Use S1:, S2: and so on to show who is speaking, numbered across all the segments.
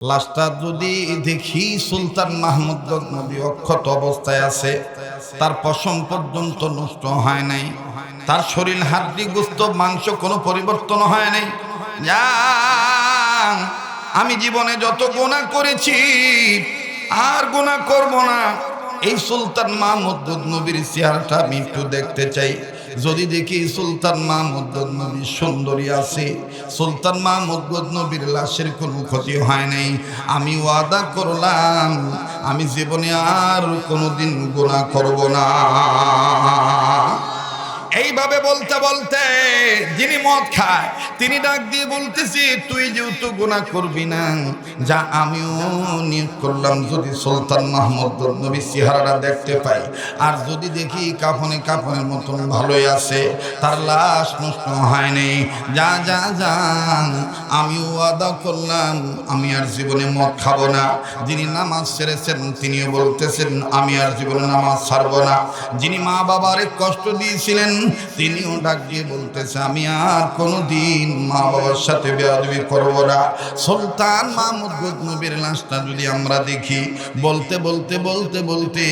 S1: লাশটা যদি দেখি সুলতান মাহমুদ গজনবী অক্ষত অবস্থায় আছে, তার পশম পর্যন্ত নষ্ট হয় নাই, তার শরীর হাড্ডি গোস্ত মাংস কোনো পরিবর্তন হয় নাই। আমি জীবনে যত গুনাহ করেছি আর গুনাহ করব না। এই সুলতান মাহমুদ গজনবীর চেহারাটা আমি একটু দেখতে চাই। যদি দেখি সুলতান মাহমুদ গজনবী সুন্দরী আছে, সুলতান মাহমুদ গজনবীর লাশের কোনো ক্ষতি হয় নাই, আমি ওয়াদা করলাম আমি জীবনে আর কোনোদিন গুনাহ করব না। এইভাবে বলতে বলতে যিনি মদ খায় তিনি ডাক দিয়ে বলতেছি, তুই যেহেতু গুনাহ করবি না, যা আমিও নিয়ত করলাম যদি সুলতান মাহমুদ গজনবীর চেহারাটা দেখতে পাই, আর যদি দেখি কাফনে কাফনের মতন ভালোই আছে, তার লাশ নষ্ট হয়নি, যা যা যা আমিও ওয়াদা করলাম আমি আর জীবনে মদ খাবো না। যিনি নামাজ ছেড়েছেন তিনিও বলতেছেন আমি আর জীবনে নামাজ ছাড়বো না। যিনি মা বাবারে কষ্ট দিয়েছিলেন তিনিও ডাক দিয়ে বলতেছে আমি আর কোনোদিন মা বাবার সাথে বেয়াদবি করব না। সুলতান মাহমুদ গজনবীর লাশটা যদি আমরা দেখি, বলতে বলতে বলতে বলতে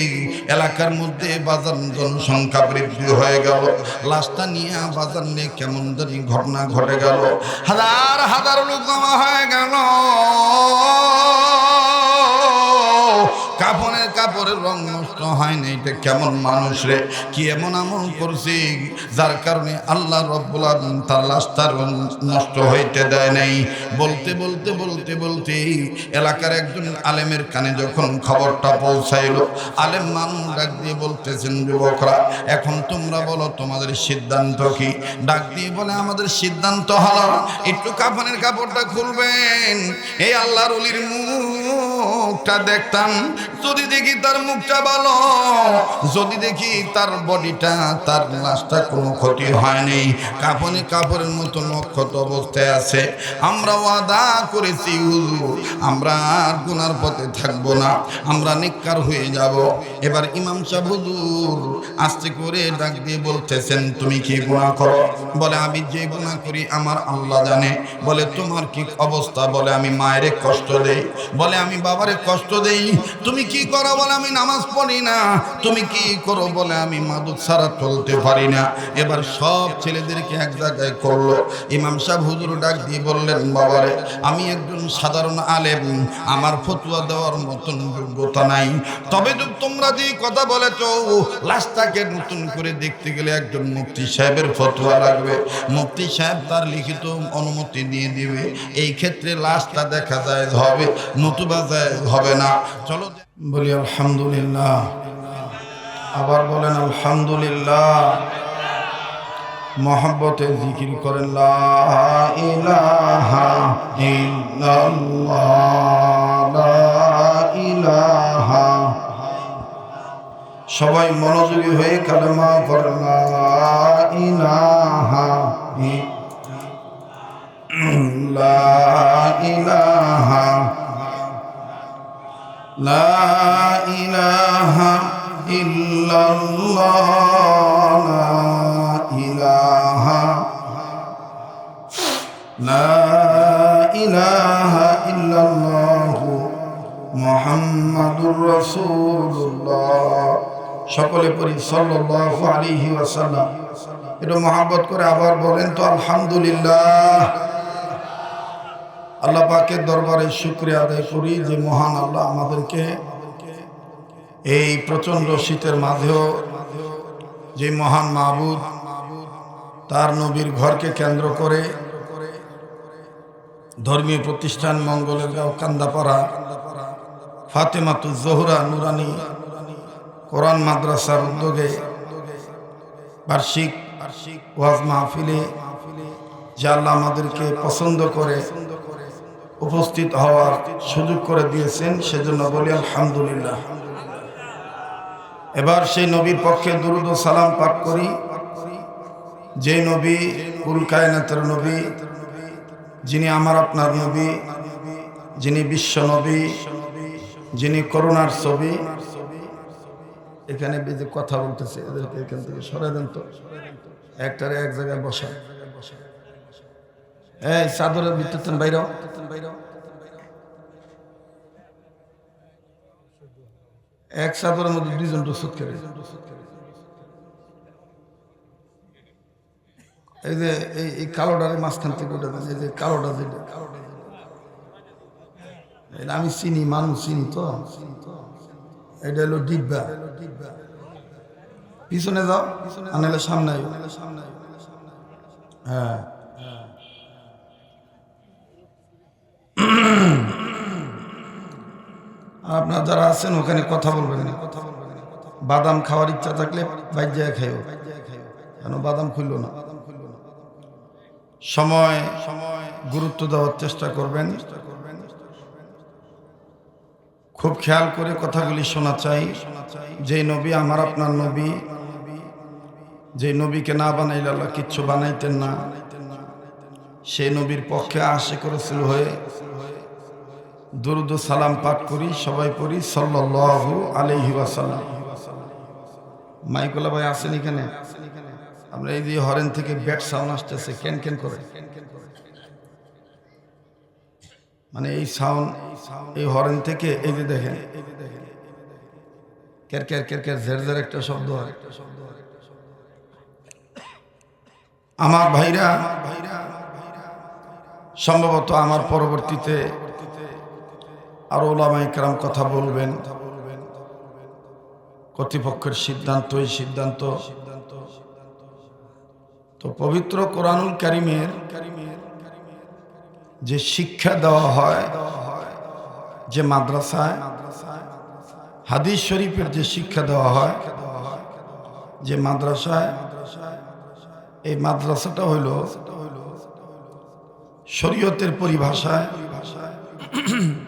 S1: এলাকার মধ্যে বাজার জনসংখ্যা বৃদ্ধি হয়ে গেল। লাশটা নিয়ে বাজার নিয়ে কেমন জানি ঘটনা ঘটে গেল, হাজার হাজার লোক জমা হয়ে গেল। কাপড়ের রং নষ্ট হয় না, এটা কেমন মানুষ রে, কি এমন আমল করছে যার কারণে আল্লাহ রব্বুল আলামিন তার লাশটার নষ্ট হইতে দেয় নাই। বলতে বলতে বলতে বলতে এলাকার একজন আলেমের কানে যখন খবরটা পৌঁছাইলো, আলেম মানুষ ডাক দিয়ে বলতেছেন, যুবকরা এখন তোমরা বলো তোমাদের সিদ্ধান্ত কি? ডাক দিয়ে বলে আমাদের সিদ্ধান্ত হলো একটু কাফনের কাপড়টা খুলবেন, এই আল্লাহর ওলির মুখটা দেখতাম, যদি দেখি তার মুখটা ভালো, যদি দেখি তার বডিটা তার লাশটা কোনো ক্ষতি হয়নি, কাফনে কাপড়ের মতো অক্ষত অবস্থায় আছে, আমরা ওয়াদা করেছি হুজুর আমরা আর গুনার পথে থাকবো না, আমরা নেককার হয়ে যাব। এবার ইমাম সাহেব হুজুর আস্তে করে ডাক দিয়ে বলতেছেন তুমি কি গুনাহ করো? বলে আমি যে গুনাহ করি আমার আল্লাহ জানে। বলে তোমার কি অবস্থা? বলে আমি মায়েরে কষ্ট দেই, বলে আমি বাবারে কষ্ট দেই। তুমি কি করো? বলে আমি নামাজ পড়ি না। তুমি কি করো? বলে আমি মাদক ছাড়া চলতে পারি না। এবার সব ছেলেদেরকে এক জায়গায় করলো। ইমাম সাহেব হুজুর ডাক দিয়ে বললেন, বাবারে আমি একজন সাধারণ আলেম, আমার ফতোয়া দেওয়ার মতন যোগ্যতা নাই, তবে তোমরা যে কথা বলেছ লাশটাকে নতুন করে দেখতে গেলে একজন মুফতি সাহেবের ফতোয়া লাগবে, মুফতি সাহেব তার লিখিত অনুমতি দিয়ে দিবে, এই ক্ষেত্রে লাশটা দেখা যায় হবে, নতুবা যায় হবে না। চলো বলি আলহামদুলিল্লাহ, আবার বলেন আলহামদুলিল্লাহ, মহব্বতে জিকির করেন লা ইলাহা ইল্লাল্লাহ, লা ইলাহা। সবাই মনোযোগী হয়ে কালেমা পড়েন লা ইলাহা ইল্লাল্লাহ, লা ইলাহা ইল্লাল্লাহ, লা ইলাহা ইল্লাল্লাহ মুহাম্মাদুর রাসূলুল্লাহ। সকলে পড়ি সাল্লাল্লাহু আলাইহি ওয়াসাল্লাম। এটা মহব্বত করে আবার বলেন তো আলহামদুলিল্লাহ। আল্লাহ পাকের দরবারে শুকরিয়া আদায় করি যে মহান আল্লাহ আমাদেরকে এই প্রচণ্ড শীতের মাঝেও যে মহান মাবুদ তার নবীর ঘরকে কেন্দ্র করে ধর্মীয় প্রতিষ্ঠান মঙ্গলের গাঁও কান্দাপাড়া ফাতেমাতুজ জোহরা নুরানি কোরআন মাদ্রাসার উদ্যোগে বার্ষিক ওয়াজ মাহফিলে যে আল্লাহ আমাদেরকে পছন্দ করে উপস্থিত হওয়ার সুযোগ করে দিয়েছেন, সেজন্য বলি আলহামদুলিল্লাহ। এবার সেই নবীর পক্ষে দুরূদ ও সালাম পাঠ করি, যে নবী কুল কায়নাতের নবী, যিনি আমার আপনার নবী, যিনি বিশ্ব নবী, যিনি করুণার ছবি। এখানে যে কথা বলতেছে এদেরকে এখান থেকে সরাই দেন তো, একটারে এক জায়গায় বসা। এই চাদরের ভিতর বাইরে এক চাদরের মধ্যে দুইজন রসুদ খেলে। এই যে এই কালোটারে মাঝখান থেকে উঠে দেন, এই যে কালোটা যেটা আমি চিনি, মানুষ চিনি তো। এটা হলো ডিব্বা। পিছনে যাও, আনালে সামনে আইও। হ্যাঁ, আপনার যারা আছেন ওখানে কথা বলবেন না। বাদাম খাওয়ার ইচ্ছা থাকলে বাইজায় খাইও, কেন বাদাম খুললো না। সময় গুরুত্ব দেওয়ার চেষ্টা করবেন। খুব খেয়াল করে কথাগুলি শোনা চাই। যে নবী আমার আপনার নবী, যে নবীকে না বানাইলে আল্লাহ কিচ্ছু বানাইতেন না, সেই নবীর পক্ষে আশিক রাসূল হয়ে দুরুদ ও সালাম পাঠ করি, সবাই পড়ি সাল্লাল্লাহু আলাইহি ওয়াসাল্লাম। মাইকুল্লাহ ভাই আছেন এখানে? আমরা এই যে হরেন থেকে ব্যাট সাউন্ড আসতেছে, কেন কেন করে, মানে এই সাউন্ড, এই হরেন থেকে এই যে দেখেন কের কের কের কের ঝের ঝের একটা শব্দ হয়। আমার ভাইরা, সম্ভবত আমার পরবর্তীতে আরো ওলামায়ে কেরাম কথা বলবেন। কর্তৃপক্ষের সিদ্ধান্ত, এই সিদ্ধান্ত তো পবিত্র কোরআনুল কারীমের যে শিক্ষা দেওয়া হয়, যে মাদ্রাসায় হাদিস শরীফের যে শিক্ষা দেওয়া হয়, যে মাদ্রাসায়, এই মাদ্রাসাটা হইল শরীয়তের পরিভাষায়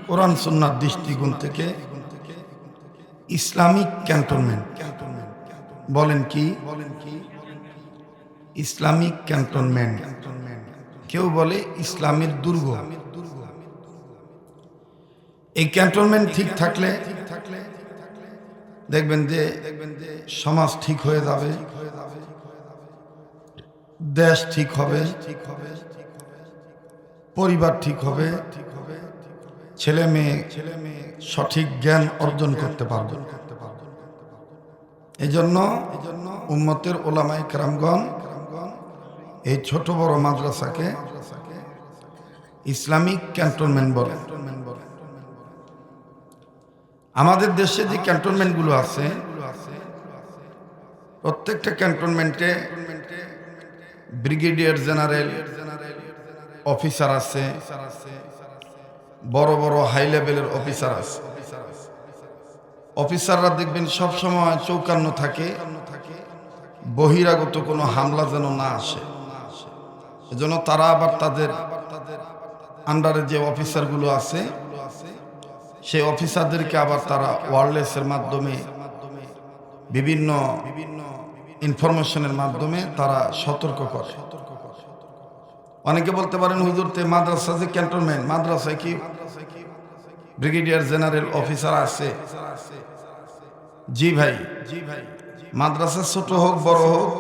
S1: কোরআন সুন্নাহর দৃষ্টিকোণ থেকে ইসলামিক ক্যান্টনমেন্ট। বলেন কি? Islamic cantonment. কেউ বলে ইসলামের দুর্গ। এই ক্যান্টনমেন্ট ঠিক থাকলে দেখবেন যে সমাজ ঠিক হয়ে যাবে, দেশ ঠিক হবে, পরিবার ঠিক হবে, ছেলে মেয়ে সঠিক জ্ঞান অর্জন করতে পারবে। এই জন্য উম্মতের ওলামায়ে কেরামগণ এই ছোট বড় মাদ্রাসাকে ইসলামিক ক্যান্টনমেন্ট বলে। আমাদের দেশে যে ক্যান্টনমেন্টগুলো আছে, প্রত্যেকটা ক্যান্টনমেন্টে ব্রিগেডিয়ার জেনারেল অফিসার আছে, বড় বড় হাই লেভেলের অফিসার আছে। অফিসাররা দেখবেন সব সময় চৌকান্ন থাকে, বহিরাগত কোনো হামলা যেন না আসে। এজন্য তারা আবার তাদের আন্ডারে যে অফিসারগুলো আছে, সেই অফিসারদেরকে আবার তারা ওয়্যারলেসের মাধ্যমে, বিভিন্ন ইনফরমেশনের মাধ্যমে তারা সতর্ক করে। অনেকে বলতে পারেন হুজুর, তে মাদ্রাসা যে ক্যান্টনমেন্ট, মাদ্রাসায় কি ব্রিগেডিয়ার জেনারেল অফিসার আছে? জি ভাই, মাদ্রাসা ছোট হোক বড় হোক,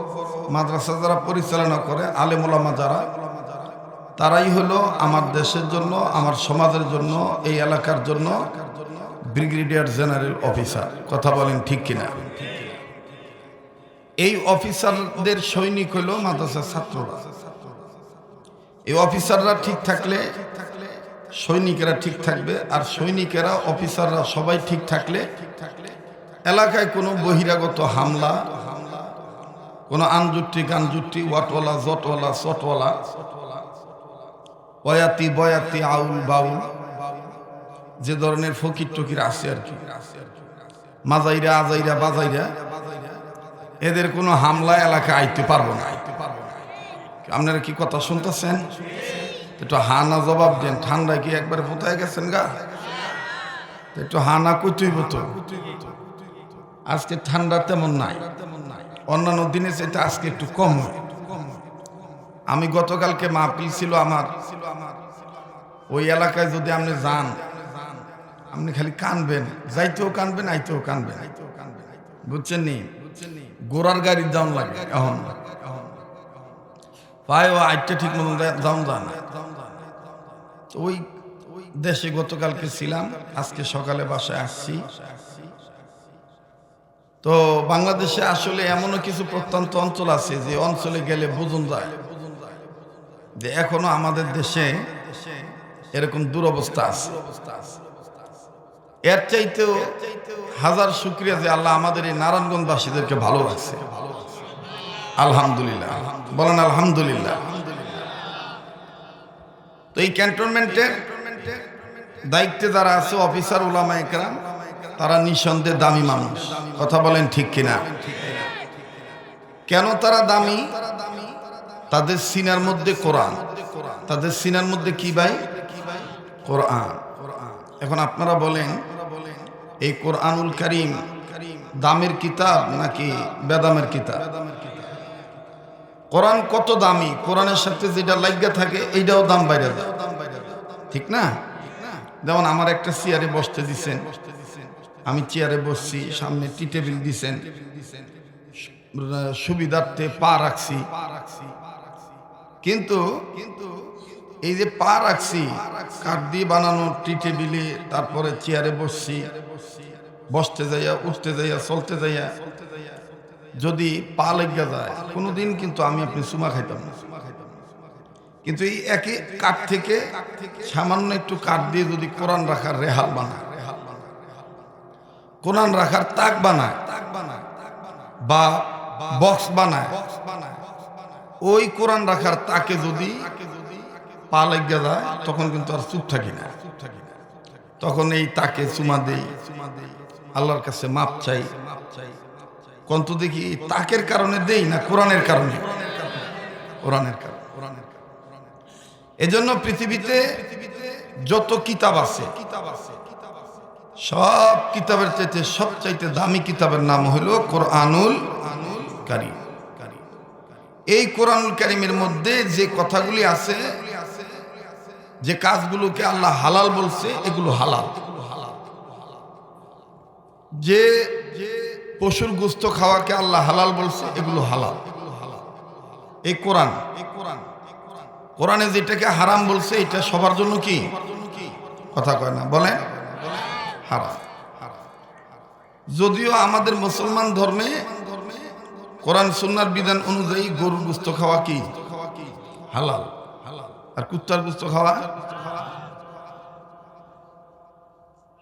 S1: মাদ্রাসা যারা পরিচালনা করে, আলেম ওলামা যারা, তারাই হলো আমার দেশের জন্য, আমার সমাজের জন্য, এই এলাকার জন্য ব্রিগেডিয়ার জেনারেল অফিসার। কথা বলেন ঠিক কিনা? এই অফিসারদের সৈনিক হলো মাদ্রাসার ছাত্ররা। এই অফিসাররা ঠিক থাকলে সৈনিকেরা ঠিক থাকবে, আর সৈনিকেরা অফিসাররা সবাই ঠিক থাকলে এলাকায় কোনো বহিরাগত হামলা, কোনো আনজুট্টি ওয়াটওয়ালা জটওয়ালা চটওয়ালা, বয়াতি বয়াতি আউল বাউল, যে ধরনের ফকির টকির আছে আর কি, মাজাইরা আজাইরা বাজাইরা, এদের কোনো হামলা এলাকায় আইতে পারবো না। আপনারা কি কথা শুনতেছেন? একটু হানা জবাব দেন। ঠান্ডা কি একবারে পোতায় গেছেন গা? একটু হানা কইতেই হতো। আজকে ঠান্ডা তেমন নাই, অন্যান্য দিনে সেটা আজকে একটু কম হয়। আমি গতকালকে মাহফিল ছিল আমার, ওই এলাকায় যদি আপনি যান, আপনি খালি কানবেন, যাইতেও কানবেন, আইতেও কানবেন, বুঝছেন নি? গোড়ার গাড়ি যাওয়ান লাগে, এখন পায়ে আইটা ঠিক মতো যাওন যায় না। ওই দেশে গতকালকে ছিলাম, আজকে সকালে বাসায় আসছি। তো বাংলাদেশে আসলে এমনও কিছু প্রত্যন্ত অঞ্চল আছে যে অঞ্চলে গেলে বোঝন যায় যে এখনো আমাদের দেশে এরকম দুরবস্থা আছে। এর চাইতেও হাজার শুকরিয়া যে আল্লাহ আমাদের এই নারায়ণগঞ্জবাসীদেরকে ভালো রাখছে। আলহামদুলিল্লাহ, বলেন আলহামদুলিল্লাহ। তো এই ক্যান্টনমেন্টের দায়িত্বে যারা আছে অফিসার উলামা ইকরাম, তারা নিঃসন্দেহে দামি মানুষ। কথা বলেন ঠিক কিনা? কেন তারা দামি? তাদের সিনার মধ্যে কোরআন, তাদের সিনার মধ্যে কি ভাই? কোরআন। এখন আপনারা বলেন এই কোরআনুল কারীম দামের কিতাব নাকি বেদামের কিতাব? কোরআন কত দামি, কোরআনের সাথে যেটা লাগিয়া থাকে এইটাও দাম বাইরে যায়, ঠিক না? যেমন আমার একটা চেয়ারে বসতে দিছেন, আমি চেয়ারে বসছি, সামনে টি টেবিল দিছেন, সুবিধার্থে পা রাখছি, কিন্তু এই যে পা রাখছি কাঠ দিয়ে বানানো টি টেবিলে, তারপরে চেয়ারে বসছি, বসতে যাইয়া উঠতে যাইয়া চলতে যাইয়া যদি পা লেগে যায় কোনোদিন কিন্তু আমি আপনি চুমা খাইতাম না। কিন্তু এই একই কাঠ থেকে সামান্য একটু কাঠ দিয়ে যদি কোরআন রাখার রেহাল বানায়, কোরআন রাখার তাক বানায় বা বক্স বানায়, ওই কোরআন রাখার তাকে যদি পা লেগে যায় তখন কিন্তু আর চুপ থাকি না, তখন এই তাকে চুমা দেই, আল্লাহর কাছে মাপ চাই। কন্ত দেখি তাকের কারণে দেই না কোরআনের কারণে? কোরআনের কারণে। এজন্য পৃথিবীতে যত কিতাব আছে সব কিতাবের চাইতে সবচাইতে দামি কিতাবের নাম হলো কোরআনুল কারীম। এই কোরআনুল কারীমের মধ্যে যে কথাগুলি আছে, যে কাজগুলোকে আল্লাহ হালাল বলছে, এগুলো হালাল। যে পশুর গোশত খাওয়াকে আল্লাহ হালাল বলছে, এগুলো হালাল। এই কোরআন, কোরআনে যেটাকে হারাম বলছে এটা সবার জন্য কি? কথা কয় না, বলেন হারাম। যদিও আমাদের মুসলমান ধর্মে কোরআন সুন্নাহর বিধান অনুযায়ী গরুর গোশত খাওয়া কি? হালাল। আর কুত্তার গোশত খাওয়া,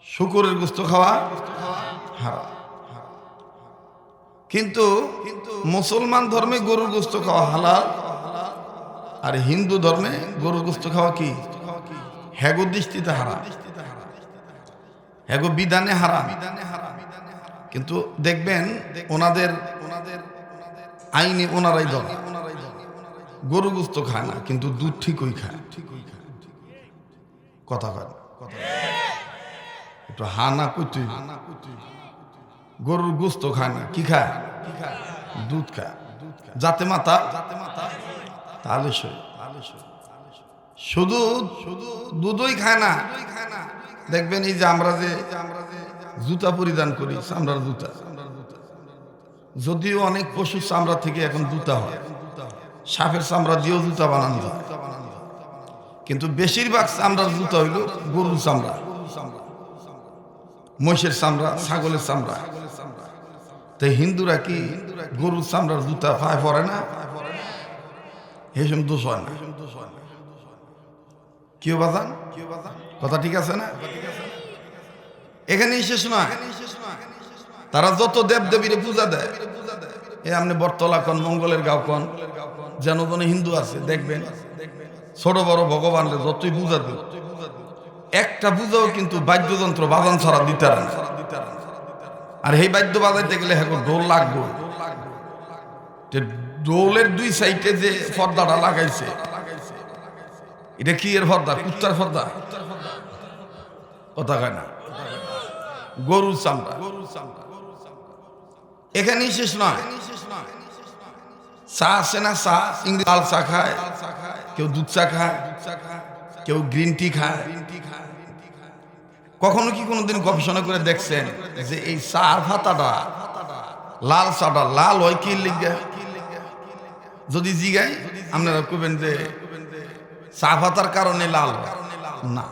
S1: শুকরের গোশত খাওয়া হারাম। কিন্তু মুসলমান ধর্মে গরুর গোশত খাওয়া হালাল, আর হিন্দু ধর্মে গরুর গোশত খাওয়া কি? হেগো দৃষ্টিতে হারাম, হেগো বিধানে হারাম। কিন্তু দেখবেন ওনাদের আইনে ওনারাই ধরে, গরু গোশত খায় না কিন্তু দুধ ঠিকই খায়। কথা কয় একটু হানা কইতে, গরুর গোশত খায় না, কি খায়? দুধ খায়। যাতে মাতা তাহলে শুধু দুধই খায় না। দেখবেন এই যে আমরা যে জুতা পরিধান করি, চামড়ার জুতা, যদিও অনেক পশুর চামড়া থেকে এখন জুতা হয়, সাপের চামড়া দিয়েও জুতা বানানো যায়, কিন্তু বেশিরভাগ চামড়ার জুতা হইল গরুর চামড়া, মহিষের চামড়া, ছাগলের চামড়া। তাই হিন্দুরা কি গরুর চামড়ার জুতা পায়ে পরে না? এইসব দোষ হয় না। কেউ বাজান কথা ঠিক আছে না? এখানেই শেষ নয়। তারা যত দেব দেবীরে পূজা দেয়, এ আপনি বটতলা কন, মঙ্গলের গাঁও কন, যেন যেন হিন্দু আছে, দেখবেন ছোট বড় ভগবানরে যতই পূজা দেয়, একটা পূজাও কিন্তু বাদ্যযন্ত্র বাজান ছাড়া দিতে না। আর এই বাদ্য বাজাইতে গেলে হ্যাঁ ঢোল লাগবে। ঢোলের দুই সাইডে যে পর্দাটা লাগাইছে, এটা কি এর পর্দা? কুত্তার পর্দা? কথা কয় না, গরুর চামড়া। এখানেই শেষ নয়। চা আছে না, চা ইংরেজি লাল চা খায়, কেউ দুধ চা খায়, কেউ গ্রিন টি খায়। কখনো কি কোনোদিন গবেষণা করে দেখছেন যে এই চার পাতাটা, লাল চাটা লাল হয় কি লিখে? যদি জিগাই আপনারা কবেন যে চা পাতার কারণে লাল না।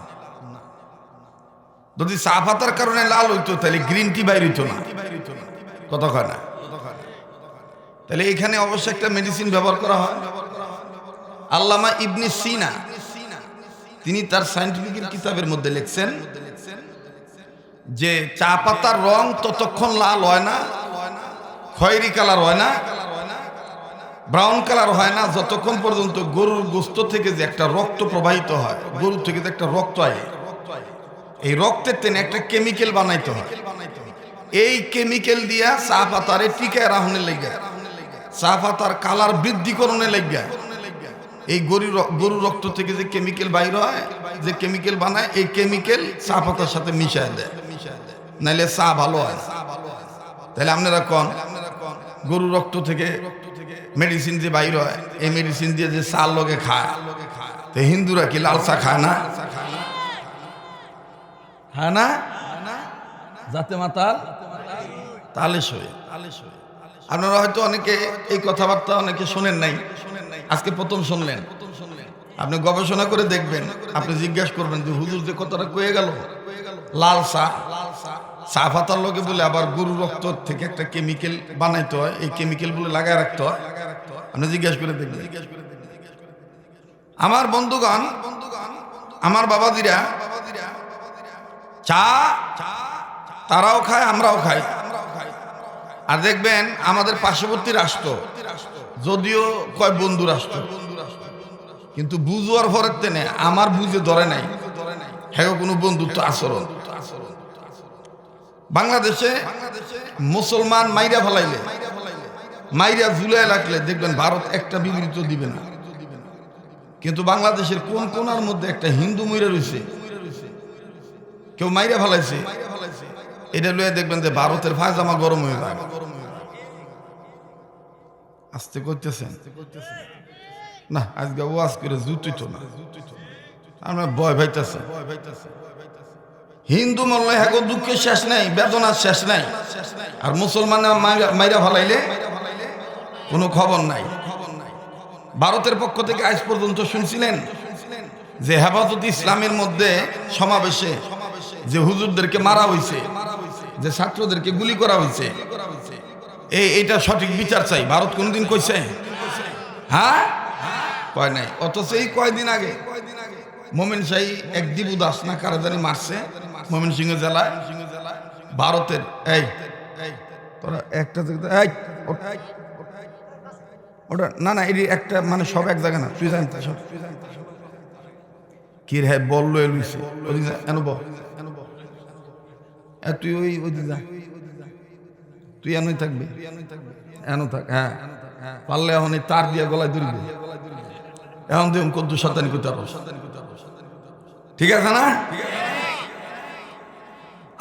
S1: যদি চা পাতার কারণে লাল হইতো তাহলে গ্রিন টি বাইর হইতো না। কথা কয় না? তাহলে এখানে অবশ্যই একটা মেডিসিন ব্যবহার করা হয়। আল্লামা ইবনে সিনা তিনি তার সায়েন্টিফিক কিতাবের মধ্যে লিখছেন যে চা পাতার রং ততক্ষণ লাল হয় না, খয়েরি কালার হয় না, ব্রাউন কালার হয় না, যতক্ষণ পর্যন্ত গরুর গোস্ত থেকে যে একটা রক্ত প্রবাহিত হয়, গরু থেকে যে একটা রক্ত হয়, এই রক্তের তেনে একটা কেমিক্যাল বানাইতে হয়। এই কেমিক্যাল দিয়া চা পাতারে টিকায় রাখনের লেগে, চা পাতার কালার বৃদ্ধিকরণে লেগে এই গরুর রক্ত থেকে যে কেমিক্যাল বাইর হয়, যে কেমিক্যাল বানায়, এই কেমিক্যাল চা পাতার সাথে মিশায় দেয়, নাইলে চা ভালো হয়। তাহলে আপনারা কোন গরুর রক্ত থেকে মেডিসিন যে বাইর হয়, এই মেডিসিন দিয়ে যে চার লগে খায়, তো হিন্দুরা কি লাল চা খায় না? খায় না? যাতে মাতাল তালে শোয়। আপনারা হয়তো অনেকে এই কথাবার্তা অনেকে শোনেন নাই, আজকে প্রথম শুনলেন। আপনি গবেষণা করে দেখবেন, আপনি জিজ্ঞাসা করবেন যে হুজুর যে কথাটা কয়ে গেল লাল চা পাতার লোকে বলে আবার গরু রক্ত থেকে একটা কেমিক্যাল বানাইতে হয়, এই কেমিক্যাল বলে লাগায় রাখতে হয়, আপনি জিজ্ঞাসা করে দেখবেন। আমার বন্ধুগণ, আমার বাবাজিরা, চা তারাও খায়, আমরাও খাই। আর দেখবেন আমাদের পার্শ্ববর্তী রাষ্ট্র, যদিও কয় বন্ধু রাষ্ট্র, কিন্তু বুঝবার পরের তেনে আমার বুঝে ধরে নাই হ্যাঁ কোনো বন্ধুত্ব আচরণ। বাংলাদেশে মুসলমান মাইরা ফেলাইলে, মাইরা ঝুলাই রাখলে দেখবেন ভারত একটা বিবৃতি দিবে না, কিন্তু বাংলাদেশের কোন কোনার মধ্যে একটা হিন্দু মইরা রয়েছে, কেউ মাইরা ফেলাইছে, এটা লয়ে দেখবেন যে ভারতের পায়জামা গরম হয়ে যায়। আস্তে করতেছেন না, আজকে ওয়াজ করে জুতুই তো না, আমরা ভয় পাইতেছে। হিন্দু মরলে হ্যাঁ দুঃখের শেষ নাই, বেদনার শেষ নাই, আর মুসলমান মাইরা ফেলাইলে কোনো খবর নাই। ভারতের পক্ষ থেকে আজ পর্যন্ত শুনছিলেন যে হেফাজত ইসলামের মধ্যে সমাবেশে যে হুজুরদেরকে মারা হয়েছে, যে ছাত্রদেরকে গুলি করা হয়েছে, এইটা সঠিক বিচার চাই, ভারত কোনদিন কইছে? হ্যাঁ, কয় নাই। অথচ এই কয়দিন আগে মোমেন শাহী এক দিবু দাস না কারা জানি মারছে ময়মনসিংহ জেলায়, ভারতের। এই তোরা একটা ওটা না না, এটি একটা মানে সব এক জায়গা না, তুই জানতে সব কি রে বললো এলুইছে এন বল, তুই ওই যা, তুই এনই থাকবি, এন থাক। হ্যাঁ, পারলে এখন এই তার দিয়ে গলায় ধরবি, এখন দেখুন কত শতানি করতে পারো, ঠিক আছে না?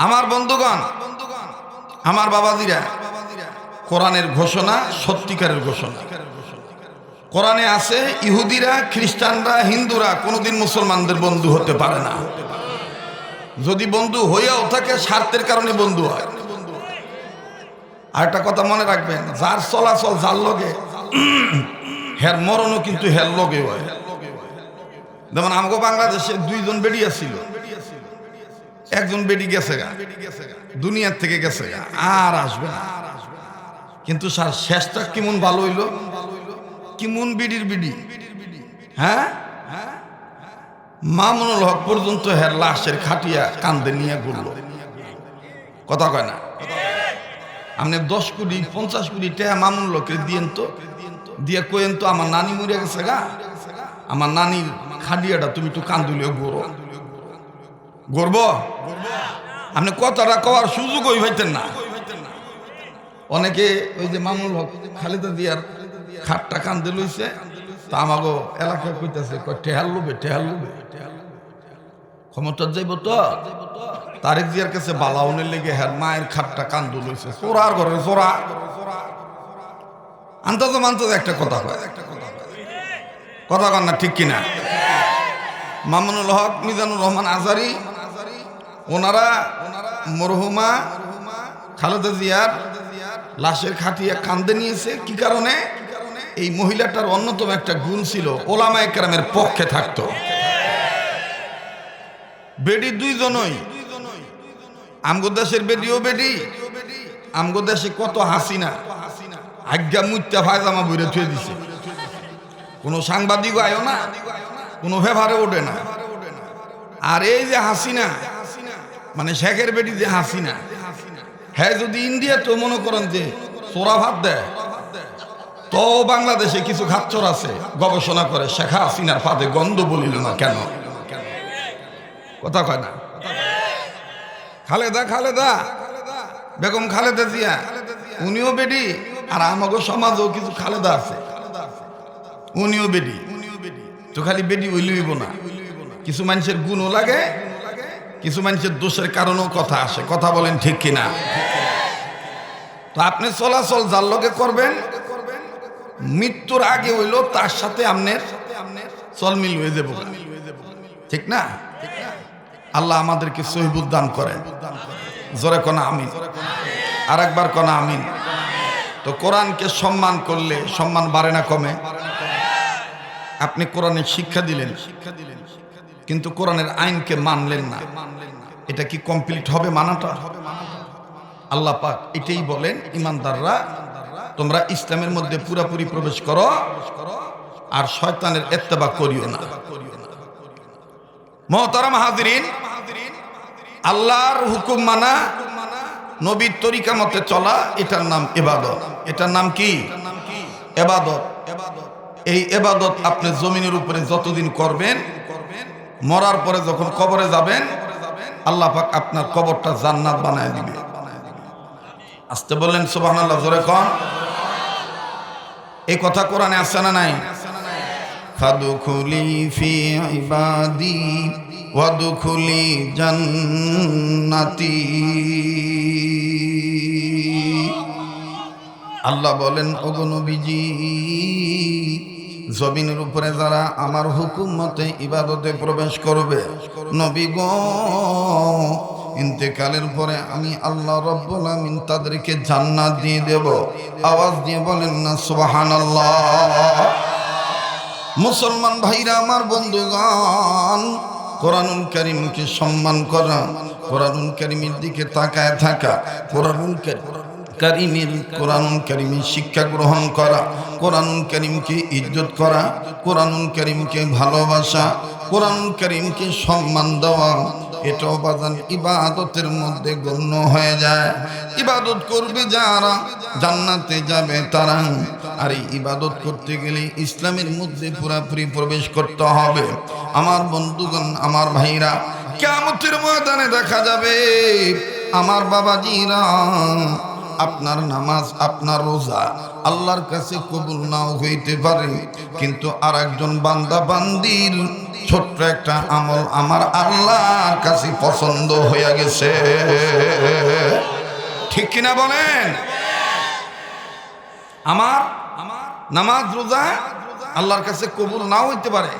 S1: আমার বন্ধুগণ, আমার বাবাজিরা, কোরআনের ঘোষণা সত্যিকারের ঘোষণা। কোরআনে আছে ইহুদিরা, খ্রিস্টানরা, হিন্দুরা কোনোদিন মুসলমানদের বন্ধু হতে পারে না। যদি বন্ধু হইয়াও থাকে স্বার্থের কারণে বন্ধু হয়। আর একটা কথা মনে রাখবেন, যার চলাচল যার লগে, হের মরণও কিন্তু হের লগে হয়। যেমন আমাকে বাংলাদেশে দুইজন বেড়িয়া ছিল, একজন বেডি গেছে গা, দুনিয়ার থেকে গেছে গা, আর আসবে না। কিন্তু স্যার শেষটা কেমন ভালো হইল, কেমন বিডির বিডি। হ্যাঁ, মামুনুল হক পর্যন্ত হের লাশের খাটিয়া কান্দে নিয়ে ঘুরল, কথা কয় না? আপনি 10 কোটি 50 কোটি টাকা মামুনুল হকের দিয়েন তো, দিয়ে কইেন তো আমার নানি মরে গেছে গা, আমার নানির খাটিয়াটা তুমি একটু কান্দুলিও ঘুরো, গর্ব আপনি কথাটা কওয়ার সুযোগ ওই হইতেন না। অনেকে ওই যে মামুনুল হক খালেদা দিয়ার খাটটা কান্দে লইছে, তা আমাকে এলাকায় কইতেছে টেহাল লোবে, টেহাল লোবে, ক্ষমতা যাইব তো তারেক জিয়ার কাছে বালাউনের লেগে হ্যাঁ মায়ের খাটটা কান্দু লইছে, চোরার ঘরে চোরা। আন্তত মান্তত একটা কথা কয়, কথা কন না, ঠিক কিনা? মামুনুল হক, মিজানুর রহমান আজারি, ওনারা মরহুমা খালেদা জিয়ার লাশের খাটিয়া কান্দে নিয়েছে। কি কারণে? এই মহিলাটার অন্যতম একটা গুণ ছিল, ওলামায়ে কেরামের পক্ষে থাকতো। বেডি দুইজনই, আমগো দেশের বেডিও বেডি, আমগো দেশে কত হাসিনা আজ্ঞা মুত্যা ফায়জামা বইরে থুয়ে দিছে, কোনো সাংবাদিকও আয়ো না, কোনো ফেভারে ওঠে না। আর এই যে হাসিনা মানে শেখের বেটি যে হাসিনা, হ্যাঁ যদি ইন্ডিয়া তো মনে করেন যে চোরা ভাত দেয়, তো বাংলাদেশে কিছু খাচ্চর আছে গবেষণা করে শেখ হাসিনার ফাঁদে গন্ধ বলিল না কেন, কথা কয় না। খালেদা বেগম খালেদা জিয়া উনিও বেডি, আর আমাগো সমাজও কিছু খালেদা আছে উনিও বেডি। তো খালি বেডি হইলইব না, কিছু মানুষের গুণও লাগে, কিছু মানুষের দোষের কারণেও কথা আসে, কথা বলেন ঠিক কিনা। তো আপনি চলাচল যার লগে করবেন, মৃত্যুর আগে হইলো তার সাথে আপনার চলমিল হয়ে যাব, ঠিক না? আল্লাহ আমাদেরকে সহিবুদ দান করেন, জোরে কোনা আমিন, আর একবার কোনা আমিন। তো কোরআনকে সম্মান করলে সম্মান বাড়ে না কমে? আপনি কোরআনের শিক্ষা দিলেন কিন্তু কোরআনের আইনকে মানলেন না, এটা কি কমপ্লিট হবে মানাটা? আল্লাহ পাক এটাই বলেন, ইমানদাররা তোমরা ইসলামের মধ্যে পুরাপুরি প্রবেশ করো আর শয়তানের ইত্তেবা করিও না। মুহতারাম হাজিরিন, আল্লাহর হুকুম মানা, নবীর তরিকা মতে চলা, এটার নাম ইবাদত। এটার নাম কি? ইবাদত। এই ইবাদত আপনি জমিনের উপরে যতদিন করবেন, মরার পরে যখন কবরে যাবেন, আল্লাহ পাক আপনার কবরটা জান্নাত বানায় দিবে। আসতে বললেন সুবহানাল্লাহ, জোরে কোন। এই কথা কোরআনে আছে না নাই? ফাদখুলি ফি ইবাদি ওয়াদখুলি জান্নাতি। আল্লাহ বলেন, ওগো নবীজি, জমিনের উপরে যারা আমার হুকুম মতে ইবাদতে প্রবেশ করবে, নবী গো, ইন্তেকালের পরে আমি আল্লাহ রাব্বুল আমিন তাদেরকে জান্নাত দিয়ে দেব। আওয়াজ দিয়ে বলেন না সুবহানাল্লাহ। মুসলমান ভাইরা আমার, বন্ধুগণ, কোরআনুল কারীমকে সম্মান করা, কোরআনুল কারীমের দিকে তাকায় থাকা, কোরআনুল কারীমের শিক্ষা গ্রহণ করা, কোরআনুল কারীমকে ইজ্জত করা, কোরআনুল কারীমকে ভালোবাসা, কোরআনুল কারীমকে সম্মান দেওয়া, এটাও বাজান ইবাদতের মধ্যে গণ্য হয়ে যায়। ইবাদত করবে যারা, জান্নাতে যাবে তারা। আর এই ইবাদত করতে গেলে ইসলামের মধ্যে পুরোপুরি প্রবেশ করতে হবে। আমার বন্ধুগণ, আমার ভাইরা, কিয়ামতের ময়দানে দেখা যাবে আমার বাবাজিরা, আপনার নামাজ, আপনার রোজা আল্লাহর কাছে কবুল নাও হইতে পারে, কিন্তু আর একজন বান্দা বান্দির ছোট্ট একটা আমল আমার আল্লাহর কাছে পছন্দ হয়ে গেছে, ঠিক কিনা বলেন? আমার নামাজ রোজা আল্লাহর কাছে কবুল নাও হইতে পারে,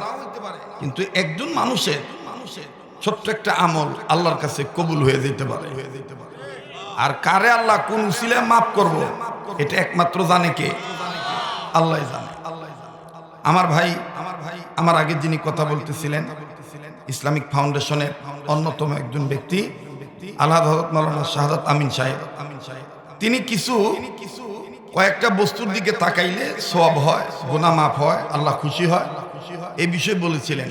S1: কিন্তু একজন মানুষের ছোট্ট একটা আমল আল্লাহর কাছে কবুল হয়ে যেতে পারে। আর কারে আল্লাহ কোন উসিলায় মাফ করব, এটা একমাত্র জানে কে? আল্লাহ জানে। আমার ভাই, আমার আগে যিনি কথা বলতেছিলেন, ইসলামিক ফাউন্ডেশনের অন্যতম একজন ব্যক্তি আল্লাহ হযরত মাওলানা শাহাদাত আমিন সাহেব, তিনি কয়েকটা বস্তুর দিকে তাকাইলে সওয়াব হয়, গুনাহ মাফ হয়, আল্লাহ খুশি হয়, এই বিষয়ে বলেছিলেন।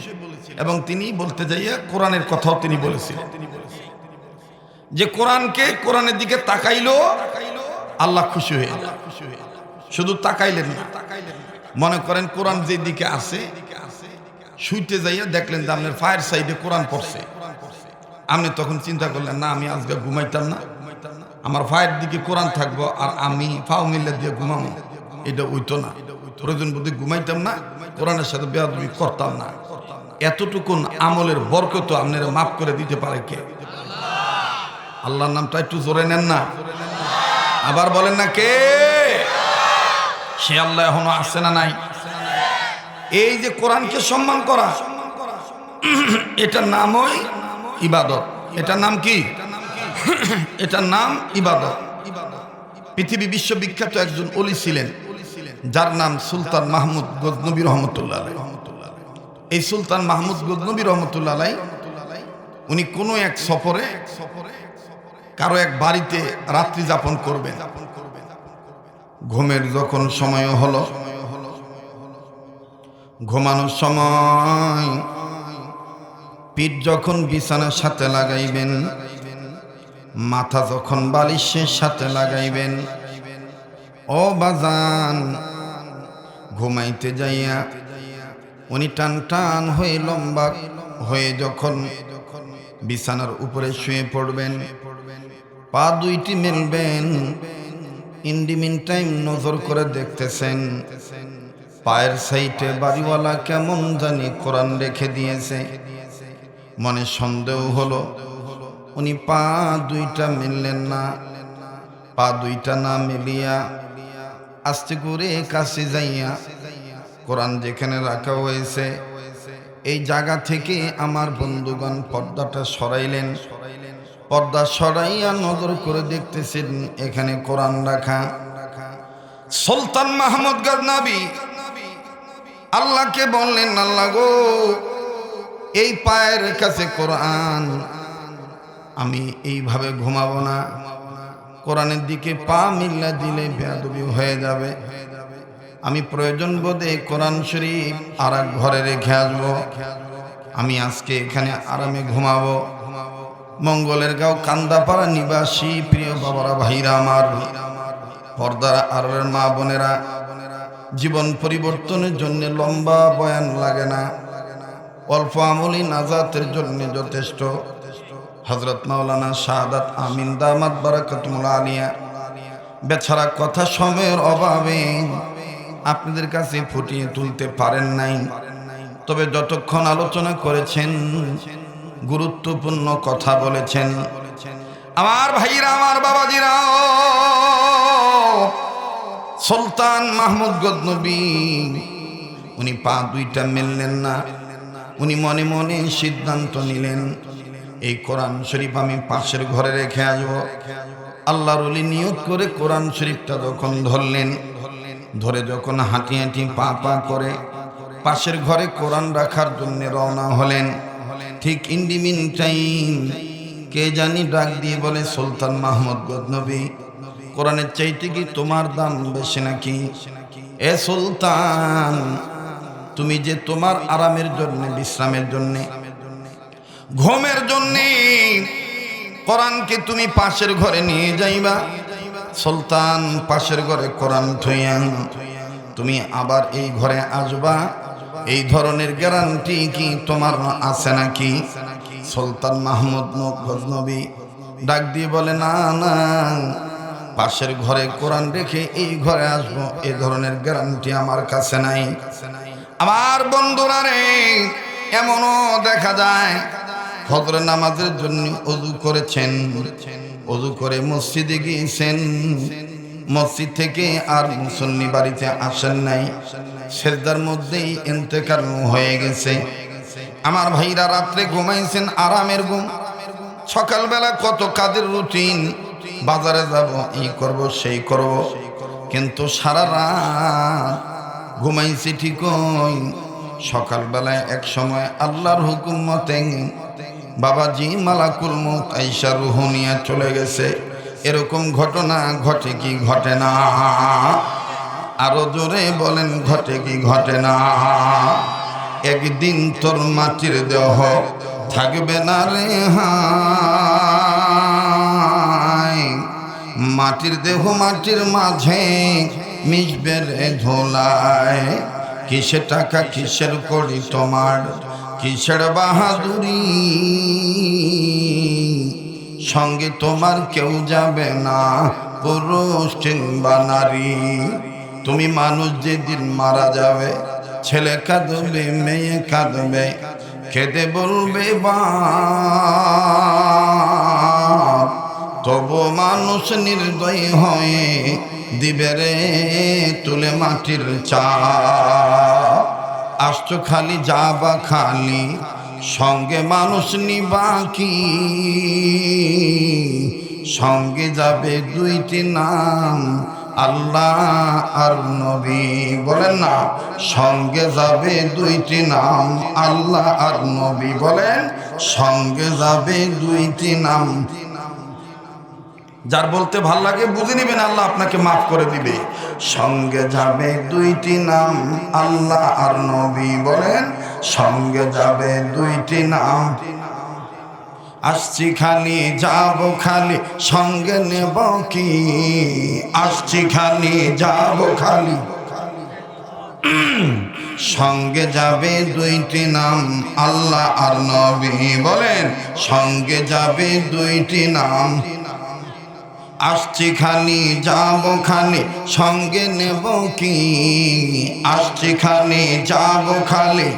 S1: এবং তিনি বলতে যাইয়া কোরআনের কথাও তিনি বলেছিলেন যে কোরআনের দিকে তাকাইলো আল্লাহ খুশি হয়ে যায়। শুধু তাকাইলেন না, মনে করেন কোরআন যে দিকে আছে, শুইতে যাইয়া দেখলেন যে আপনার ফায়ার সাইডে কোরআন পড়ছে, আপনি তখন চিন্তা করলেন, না আমি আজকে ঘুমাইতাম না, আমার ফায়ার দিকে কোরআন থাকবো আর আমি ফাও মিল্লা দিয়ে ঘুমাবো, এটা হইতো না। প্রয়োজন বোধে ঘুমাইতাম না, কোরআনের সাথে বেয়াদবি করতাম না। এতটুকুন আমলের বরকত আপনারা মাফ করে দিতে পারে কে? আল্লাহর নামটা একটু জোরে নেন না, আবার বলেন না কে? সে আল্লাহ এখনো আসছে না নাই? এই যে কোরআনকে সম্মান করা, এটার নামই ইবাদত। এটার নাম কি? এটার নাম ইবাদত। পৃথিবী বিশ্ববিখ্যাত একজন ওলি ছিলেন, যার নাম সুলতান মাহমুদ গজনবী রহমতুল্লাহ আলাইহি। এই সুলতান মাহমুদ গজনবী রহমতুল্লাহ আলাইহি, উনি কোনো এক সফরে কারো এক বাড়িতে রাত্রি যাপন করবেন, ঘুমের যখন সময় হলো, ঘুমানোর সময় পিঠ যখন বিছানার সাথে লাগাইবেন, মাথা যখন বালিশের সাথে লাগাইবেন, ও বাজান ঘুমাইতে যাইয়া উনি টান টান হয়ে লম্বা হয়ে যখন বিছানার উপরে শুয়ে পড়বেন, পা দুইটি মেলবেন, ইন দি মিন টাইম নজর করে দেখতেছেন পায়ের সাইডে বাড়িওয়ালা কেমন জানি কোরআন রেখে দিয়েছে। মনে সন্দেহ হলো, উনি পা দুইটা মেললেন না, পা দুইটা না মেলিয়া আস্তে করে কাছে যাইয়া কোরআন যেখানে রাখা হয়েছে এই জায়গা থেকে আমার বন্ধুগণ পর্দাটা সরাইলেন, পর্দা সরাইয়া নজর করে দেখতেছেন এখানে কোরআন রাখা। সুলতান মাহমুদ গজনবী আল্লাহকে বললেন, আল্লাহ গো, এই পায়ের কাছে কোরআন, আমি এইভাবে ঘুমাবো না, কোরআনের দিকে পা মিল্লা দিলে বেয়াদবি হয়ে যাবে, আমি প্রয়োজন বোধে কোরআন শরীফ আর এক ঘরে রেখে আসবো, আমি আজকে এখানে আরামে ঘুমাবো। মঙ্গলের গাঁও কান্দাপাড়া নিবাসী প্রিয় বাবারা, ভাইরা আমার, পর্দার আড়ালের মা বোনেরা, জীবন পরিবর্তনের জন্য লম্বা বয়ান লাগে না, অল্প আমলি নাজাতের জন্য যথেষ্ট। হযরত মাওলানা শাহাদাত আমিন দামাত বারাকাতুল আলিয়া বেচারা কথা সময়ের অভাবে আপনাদের কাছে ফুটিয়ে তুলতে পারেন নাই, তবে যতক্ষণ আলোচনা করেছেন গুরুত্বপূর্ণ কথা বলেছেন। আমার ভাইরা, আমার বাবাজিরা, সুলতান মাহমুদ গজনবী উনি পা দুইটা মেললেন না, উনি মনে মনে সিদ্ধান্ত নিলেন এই কোরআন শরীফ আমি পাশের ঘরে রেখে আসবো। আল্লাহর ওলি নিয়ত করে কোরআন শরীফটা যখন ধরলেন, ধরে যখন হাঁটি হাঁটি পা পা করে পাশের ঘরে কোরআন রাখার জন্য রওনা হলেন, ঠিক ইন দি মিন টাইম কে জানি ডাক দিয়ে বলে, সুলতান মাহমুদ গজনবী, কোরআনের চাইতে কি তোমার দাম বেশি নাকি? এ সুলতান, তুমি যে তোমার আরামের জন্য, বিশ্রামের জন্য, ঘুমের জন্য কোরআনকে তুমি পাশের ঘরে নিয়ে যাইবা, সুলতান পাশের ঘরে কোরআন থইয়া তুমি আবার এই ঘরে আসবা, এই ধরনের গ্যারান্টি কি তোমার আছে নাকি? সুলতান মাহমুদ গজনবী ডাক দিয়ে বলে, না না, পাশের ঘরে কোরআন রেখে এই ঘরে আসবো এ ধরনের গ্যারান্টি আমার কাছে নাই। আমার বন্ধুরা রে, এমনও দেখা যায় ফজর নামাজের জন্য ওযু করেছেন, ওযু করে মসজিদে গিয়েছেন, মসজিদ থেকে আর মুসল্লি বাড়িতে আসেন নাই, সেজদার মধ্যেই ইন্তেকাল হয়ে গেছে। আমার ভাইরা রাত্রে ঘুমাইছেন আরামের ঘুম, সকালবেলা কত কাজের রুটিন, বাজারে যাব, এই করব সেই করব, কিন্তু সারা রাত ঘুমাইছি ঠিকই, সকালবেলায় এক সময় আল্লাহর হুকুম মতে বাবাজি মালাকুল মউত আইসা রূহ নিয়ে চলে গেছে। এরকম ঘটনা ঘটে কি ঘটে না? আরো জোরে বলেন, ঘটে কি ঘটে না? একদিন তোর মাটির দেহ থাকবে না রে হায়, মাটির দেহ মাটির মাঝে মিশবে রে ধোলায়, কিসের টাকা কিসের কড়ি তোমার, কিসের বাহাদুরি, সঙ্গে তোমার কেউ যাবে না, পুরুষ কিংবা নারী। তুমি মানুষ যেদিন মারা যাবে, ছেলে কাঁদবে, মেয়ে কাঁদবে, কেঁদে বলবে বাপ, তবু মানুষ নির্দয় হয়ে দিবে রে তুলে মাটির চাপ। আসছো খালি যাবা খালি, সঙ্গে মানুষ নিবা কি? সঙ্গে যাবে দুইটি নাম, আল্লাহ আর নবী। বলেন না, সঙ্গে যাবে দুইটি নাম, আল্লাহ আর নবী। বলেন, সঙ্গে যাবে দুইটি নাম, যার বলতে ভাল লাগে বুঝে নেবেন, আল্লাহ আপনাকে মাফ করে দিবে। সঙ্গে যাবে দুইটি নাম আল্লাহ আর নবী, বলেন সঙ্গে যাবে দুইটি নাম। আসছি খালি যাব খালি সঙ্গে নেব কি, আসছি খালি যাব খালি সঙ্গে যাবে দুইটি নাম আল্লাহ আর নবী, বলেন সঙ্গে যাবে দুইটি নাম। আসছি খালি যাব খালি সঙ্গে নেব কি, আসছি খালি যাব খালি।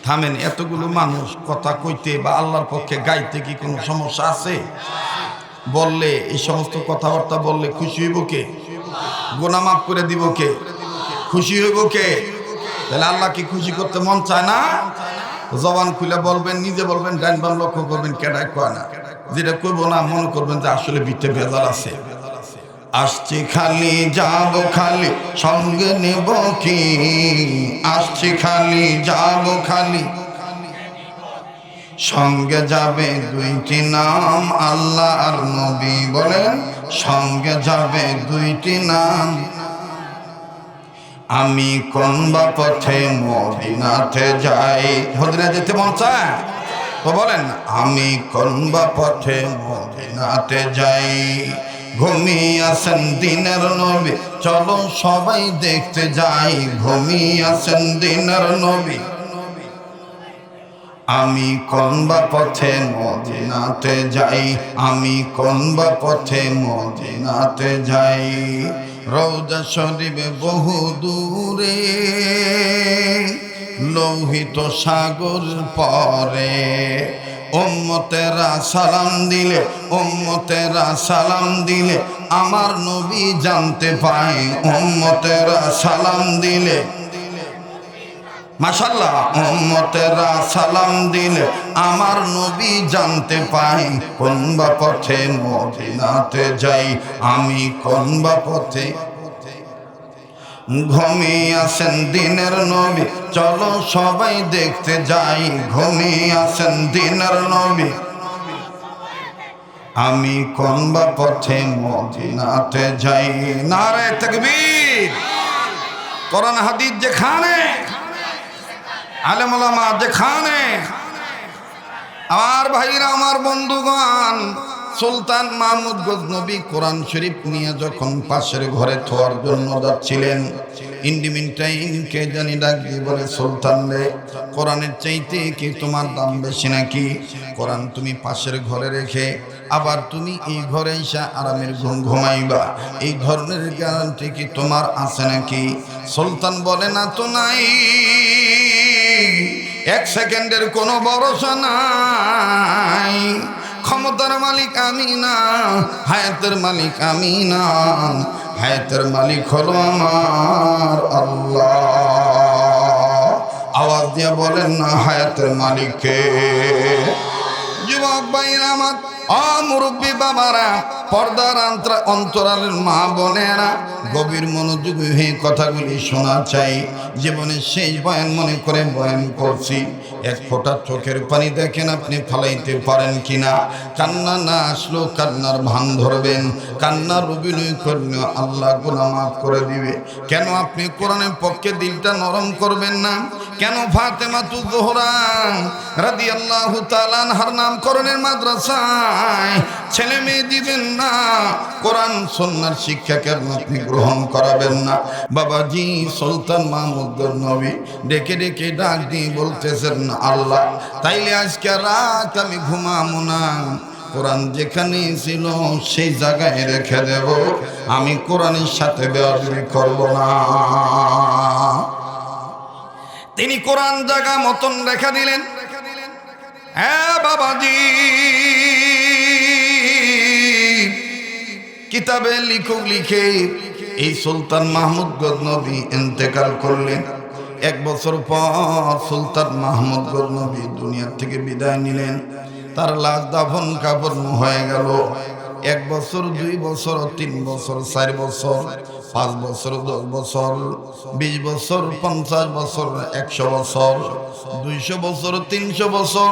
S1: থামেন, এতগুলো মানুষ কথা কইতে বা আল্লাহর পক্ষে গাইতে কি কোনো সমস্যা আছে? বললে এই সমস্ত কথাবার্তা বললে খুশি হইব কে? গুনাহ মাফ করে দিব কে? খুশি হইব কে? তাহলে আল্লাহ কি খুশি করতে মন চায় না? জবান খুলে বলবেন, নিজে বলবেন, ডাইন বাম লক্ষ্য করবেন, কেডাই কয় না। যেটা কইব না মনে করবেন যে আসলে ভিতরে ভেজাল আছে। আসছি খালি যাব খালি সঙ্গে নেব কি, আসছি খালি যাব খালি সঙ্গে যাবে দুইটি নাম আল্লাহ আর নবী, বলেন সঙ্গে যাবে দুইটি নাম। আমি কোন বা পথে মদিনাতে যাই, মদিনা যেতে মন চায় তো বলেন আমি কোন বা পথে মদিনাতে যাই। ঘুমিয়ে আছেন দিনের নবী, চলো সবাই দেখতে যাই। ঘুমিয়ে আছেন দিনের নবী, আমি কোন বা পথে মদিনাতে যাই, আমি কোন বা পথে মদিনাতে যাই। রওজা শরীফ বহু দূরে, লোহিত সাগর পরে। উম্মতেরা সালাম দিলে, উম্মতেরা সালাম দিলে আমার নবী জানতে পায়। উম্মতেরা সালাম দিলে, মাশাআল্লাহ, উম্মতেরা সালাম দিলে আমার নবী জানতে পাই। কোন বা পথে মদিনাতে যাই, আমি কোন বা পথে। ঘুমিয়ে আছেন দিনের নবী, চলো সবাই দেখতে যাই। ঘুমিয়ে আছেন দিনের নবী, আমি কোন বা পথে মদিনাতে যাই। নারে তাকবীর। কোরআন হাদিস যেখানে, আলেম ওলামা যেখানে, আমার ভাইরা আমার বন্ধুগণ, সুলতান মাহমুদ গজনবী কোরআন শরীফ নিয়ে যখন পাশের ঘরে থোয়ার জন্য যাচ্ছিলেন, ইন্ডিমিনটাইন কে জানি ডাক দিয়ে বলে, সুলতান রে, কোরআনের চাইতে কি তোমার দাম বেশি নাকি? কোরআন তুমি পাশের ঘরে রেখে আবার তুমি এই ঘরে এসে আরামের ঘুম ঘুমাইবা, এই ধরনের গ্যারান্টি কি তোমার আছে নাকি? সুলতান বলে, না তো নাই, এক সেকেন্ডের কোনো ভরসা নাই। ক্ষমতার মালিক আমি না, হায়াতের মালিক আমি না, হায়াতের মালিক হলো আমার আল্লাহ। আওয়াজ দিয়ে বলেন না হায়াতের মালিক কে? যুবক ভাইরা আমার, মুরব্বী বাবারা, পর্দার অন্তরালের মা বোনেরা, গভীর মনোযোগী হয়ে কথাগুলি শোনা চাই। জীবনের শেষ বয়ান মনে করে বয়ান করছি। এক ফোঁটা চোখের পানি দেখেন আপনি ফালাইতে পারেন কিনা? কান্না না আসলেও কান্নার ভান ধরবেন। কান্নার অভিনয় করলে আল্লাহ গুনাহ মাফ করে দিবে। কেন আপনি কোরআনের পক্ষে দিলটা নরম করবেন না? কেন ফাতেমাতুজ জোহরা রাদিয়াল্লাহু তাআলা আনহার নামকরণের মাদ্রাসায় ছেলে মেয়ে দিবেন না? কোরআন সুন্নাহর শিক্ষা কেন আপনি গ্রহণ করাবেন না? বাবাজি সুলতান মাহমুদ গজনবী ডেকে ডেকে ডাক দিয়ে বলতেছেন, আল্লাহ, তাইলে আজকে রাত আমি ঘুমাবো না, কোরআন যেখানে ছিল সেই জায়গায় রেখে দেব, আমি কোরআনের সাথে বেয়াদবি করব না। তিনি কোরআন জায়গা মতন রেখে দিলেন। হ্যাঁ বাবাজি, কিতাবে লিখে এই সুলতান মাহমুদ গজনবী ইন্তেকাল করলেন। এক বছর পর সুলতান মাহমুদ গজনবী দুনিয়া থেকে বিদায় নিলেন। তার লাশ দাফন কাফন হয়ে গেল। 1 বছর, 2 বছর, 3 বছর, 4 বছর 5 বছর, 10 বছর, 20 বছর, 50 বছর, 100 বছর, 200 বছর, 300 বছর,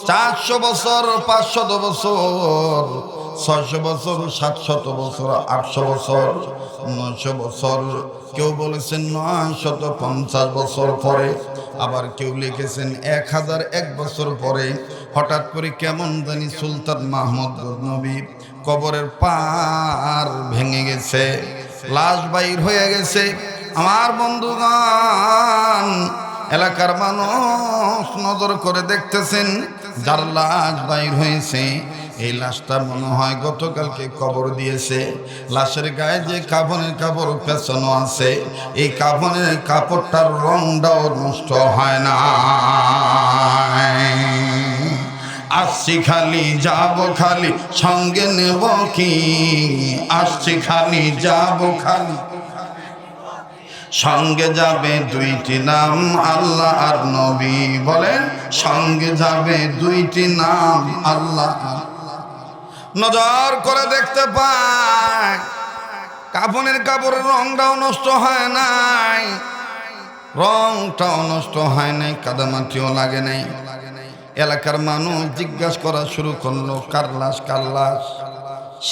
S1: 400 বছর, 500 বছর, 600 বছর, 700 বছর, 800 বছর, 900 বছর, কেউ বলেছেন 950 বছর পরে, আবার কেউ লিখেছেন 1001 বছর পরে। হঠাৎ করে কেমন জানি সুলতান মাহমুদ গজনবী কবরের পার ভেঙে গেছে, লাশ বাইর হয়ে গেছে। আমার বন্ধুগণ, এলাকার মানুষ নজর করে দেখতেছেন, যার লাশ বাইর হয়েছে এই লাশটা মনে হয় গতকালকে কবর দিয়েছে। লাশের গায়ে যে কাফনের কাপড় পেছানো আছে, এই কাফনের কাপড়টার রংটাও নষ্ট হয় না। আসছি খালি যাব খালি, সঙ্গে নেব কি? আসছি খালি যাব খালি, সঙ্গে যাবে দুইটি নাম, আল্লাহ আর নবী। বলেন, সঙ্গে যাবে দুইটি নাম, আল্লাহ। নজর করে দেখতে পায় কাফনের কাপড়ের রংটাও নষ্ট হয় নাই, রংটাও নষ্ট হয় নাই, কাদামাটিও লাগে নাই। এলাকার মানুষ জিজ্ঞাসা করা শুরু করলো, কার লাশ, কার লাশ?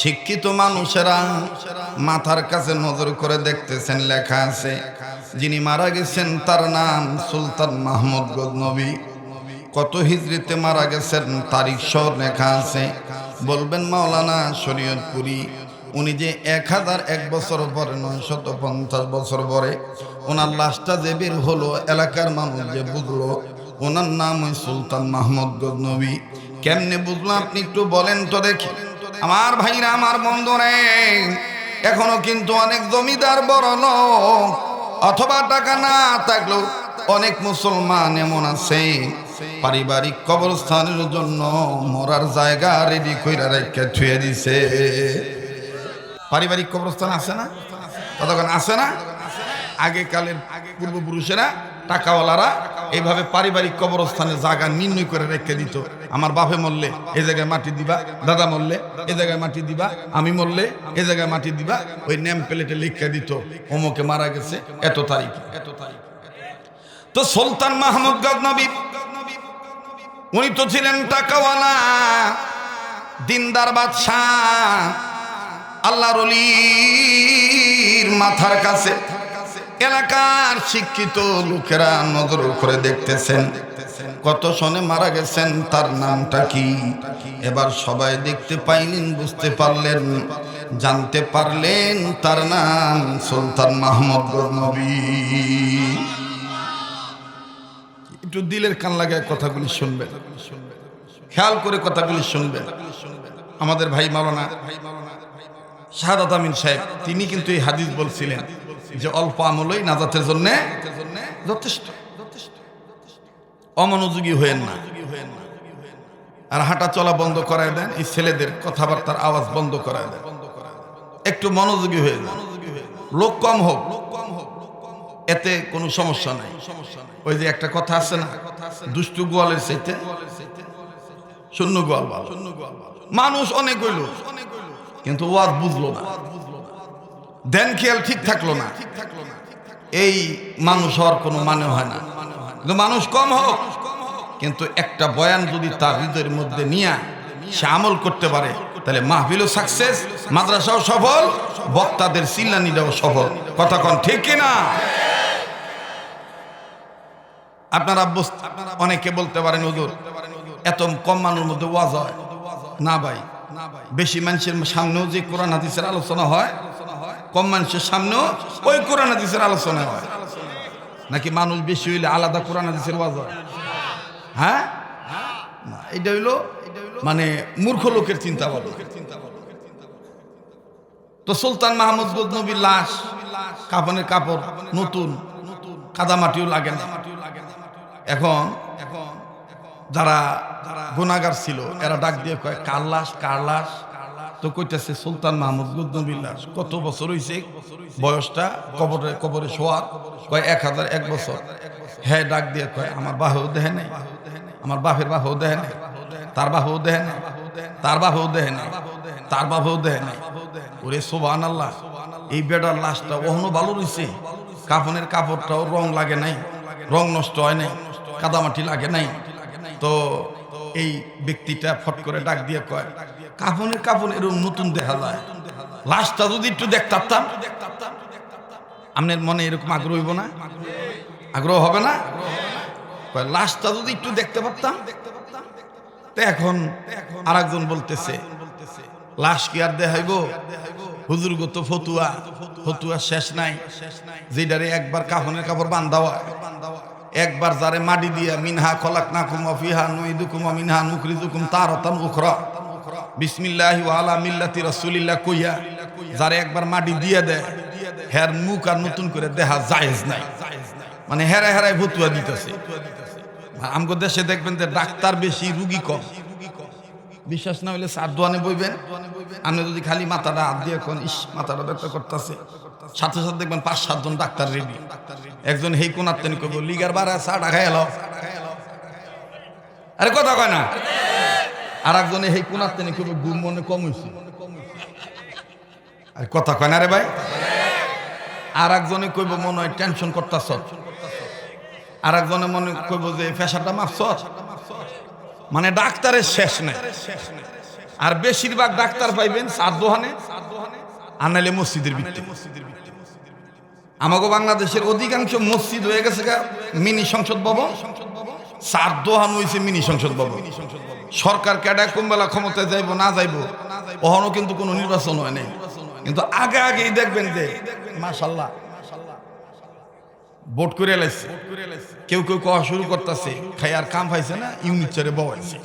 S1: শিক্ষিত মানুষেরা মাথার কাছে নজর করে দেখতেছেন, লেখা আছে যিনি মারা গেছেন তার নাম সুলতান মাহমুদ গজনবী। কত হিজরিতে মারা গেছেন তারিখ সহ লেখা আছে। বলবেন মাওলানা শরীয়তপুরী, উনি যে 1001 বছর পরে, 950 বছর পরে ওনার লাশটা যে বের হলো, এলাকার মানুষ যে বুঝলো ওনার নাম ওই সুলতান মাহমুদ গজনবী। কেমনে বুঝলো আপনি একটু বলেন তো দেখি। আমার ভাইরা, আমার বন্ধুরা, এখনো কিন্তু অনেক জমিদার বড় লোক অথবা টাকা না থাকলেও অনেক মুসলমান এমন আছে পারিবারিক কবরস্থানের জন্য মরার জায়গা রেডি কইরা রেখে থুয়ে দিছে। পারিবারিক কবরস্থান আছে না? কতক্ষণ আছে না? আগে কালের পূর্বপুরুষেরা, টাকাওয়ালারা এইভাবে পারিবারিক কবরস্থানের জায়গা নির্ণয় করে রেখে দিত। আমার বাপে মরলে এই জায়গায় মাটি দিবা, দাদা মরলে এই জায়গায় মাটি দিবা, আমি মরলে এই জায়গায় মাটি দিবা। ওই নেম প্লেটে লিখে দিত অমুকে মারা গেছে এত তারিখ, এত তারিখ। তো সুলতান মাহমুদ গজনবী উনি তো ছিলেন টাকাওয়ালা, দিনদার বাদশাহ, আল্লাহর ওলির মাথার কাছে এলাকার শিক্ষিত লোকেরা নজর করে দেখতেছেন কত সনে মারা গেছেন, তার নামটা কি। এবার সবাই দেখতে পাইলেন, বুঝতে পারলেন, জানতে পারলেন তার নাম সুলতান মাহমুদ গজনবী। একটু দিলের কান লাগায় কথাগুলি শুনবেন, খেয়াল করে কথাগুলি শুনবেন। আমাদের ভাই মাওলানা শাহাদাত আমিন সাহেব তিনি কিন্তু এই হাদিস বলছিলেন যে অল্প আমলই নাজাতের জন্য যথেষ্ট। অমনোযোগী হয়েন না, আর হাঁটা চলা বন্ধ করায় দেন, এই ছেলেদের কথাবার্তার আওয়াজ বন্ধ করায় দেন, একটু মনোযোগী হয়ে যান। লোক কম হোক, এতে কোনো সমস্যা নাই। ওই যে একটা কথা আছে না, দুষ্টু গোয়ালের চাইতে শূন্য গোয়াল ভালো। মানুষ অনেক হইল কিন্তু ওয়াজ বুঝলো না, দেন খেয়াল ঠিক থাকলো না, এই মানুষ হওয়ার কোনো মানে হয় না। কিন্তু মানুষ কম হোক, কিন্তু একটা বয়ান যদি তার হৃদয়ের মধ্যে নিয়ে সে আমল করতে পারে, তাহলে মাহফিলও সাকসেস, মাদ্রাসাও সফল, বক্তাদের চিল্লানিটাও সফল। কথা কন ঠিক কিনা? আপনারা অনেকে বলতে পারেন হুজুর এত কম মানুষের মধ্যে ওয়াজ হয় না। ভাই, বেশি মানুষের সামনেও যে কোরআন হাদিসের আলোচনা হয়, কম মানুষের সামনেও ওই কোরআন হাদিসের আলোচনা হয়। নাকি মানুষ বেশি হইলে আলাদা কোরআন হাদিসের ওয়াজ হয়? হ্যাঁ, না, এটা হইলো মানে মূর্খ লোকের চিন্তা ভাবনা। তো সুলতান মাহমুদ গজনবীর লাশ, কাফনের কাপড় নতুন, কাদামাটিও লাগে না। এখন যারা গুনাহগার ছিল এরা ডাক দিয়ে কয় কার লাশ, কার লাশ? তো কইতেছে সুলতান মাহমুদ গজনবীর লাশ। কত বছর হইছে বয়সটা, কবরে কবরে শোয়ার? কয় 1001 বছর। হ্যাঁ, ডাক দিয়ে কয় আমার বাহেও দেহে নাই, আমার বাপের বাপেও দেহে নাই, তার বাপেও দেহে নাই, তার বাপেও দেহে নাই, তার বাপেও দেহে নাই। ওরে সুবহানাল্লাহ, এই বেটার লাশটা ওহনো ভালো রয়েছে, কাফনের কাপড়টাও রং লাগে নাই, রং নষ্ট হয় নাই, কাদামাটি লাগে নাই। তো এই ব্যক্তিটা ফট করে ডাক দিয়ে কয়, কাফনের কাপড় এরকম নতুন দেখা যায়, লাশটা যদি একটু দেখতাম। আপনার মনে এরকম আগ্রহ হইব না? আগ্রহ হবে না? লাশটা যদি একটু দেখতে পারতাম। তো এখন আরেকজন বলতেছে, লাশ কি আর দেখাইব? হুজুরগত ফতুয়া, ফতুয়া শেষ নাই। যেটারে একবার কাফনের কাপড় বান্ধা হয়, একবার যারে মাটি দিয়া মিনহা খলাকনাকুম ওয়া ফিহা নুইদুকুম ওয়া মিনহা নুখরিজুকুম তারাতান উখরা বিসমিল্লাহি ওয়া আলা মিল্লাতি রাসূলিল্লাহ কইয়া যারে একবার মাটি দিয়ে দেয়, হের মুখ আর নতুন করে দেখা জায়েজ নাই। মানে হেরায় হেরায় ফতুয়া দিতেছে। আমগো দেশে দেখবেন যে ডাক্তার বেশি, রুগী কম। বিশ্বাস না হইলে সার দোয়ানে বইবেন, আপনি যদি খালি মাথাটা হাত দিয়ে কোন ইস মাথাটা ব্যথা করতেছে, সাথে সাথে দেখবেন 5-7 জন ডাক্তার রেডি। একজন হেই কোন আত্মনি করব লিগার বারা চাটা খাই এলো, আরে কথা কয় না। আর একজনে হেই কোন আত্মনি করব ঘুম মনে কম হয়েছে, আরে কথা কয় না রে ভাই। আর একজনে কইব মনে হয় টেনশন করতেছ, আর একজনে মনে কইব যে প্রেশারটা মাপছ। মানে ডাক্তারের শেষ নেই। আর বেশিরভাগ ডাক্তার পাইবেন সার দোহানে আর নাইলে মসজিদের ভিতরে। আমাকে বাংলাদেশের অধিকাংশ মসজিদ হয়ে গেছে মিনি সংসদ ভবন, সার দোহান হয়েছে মিনি সংসদ ভবন। সরকার কেডা কোনবেলা ক্ষমতায় যাইব না যাইব ওখানেও কিন্তু কোনো নির্বাচন হয় নাই। কিন্তু আগে আগেই দেখবেন যে মাশাআল্লাহ ভোট করে এলাইছে। কেউ কেউ কওয়া শুরু করতেছে, খাই আর কাম পাইছে না, ইউনিট চেয়ারে বসাইছে,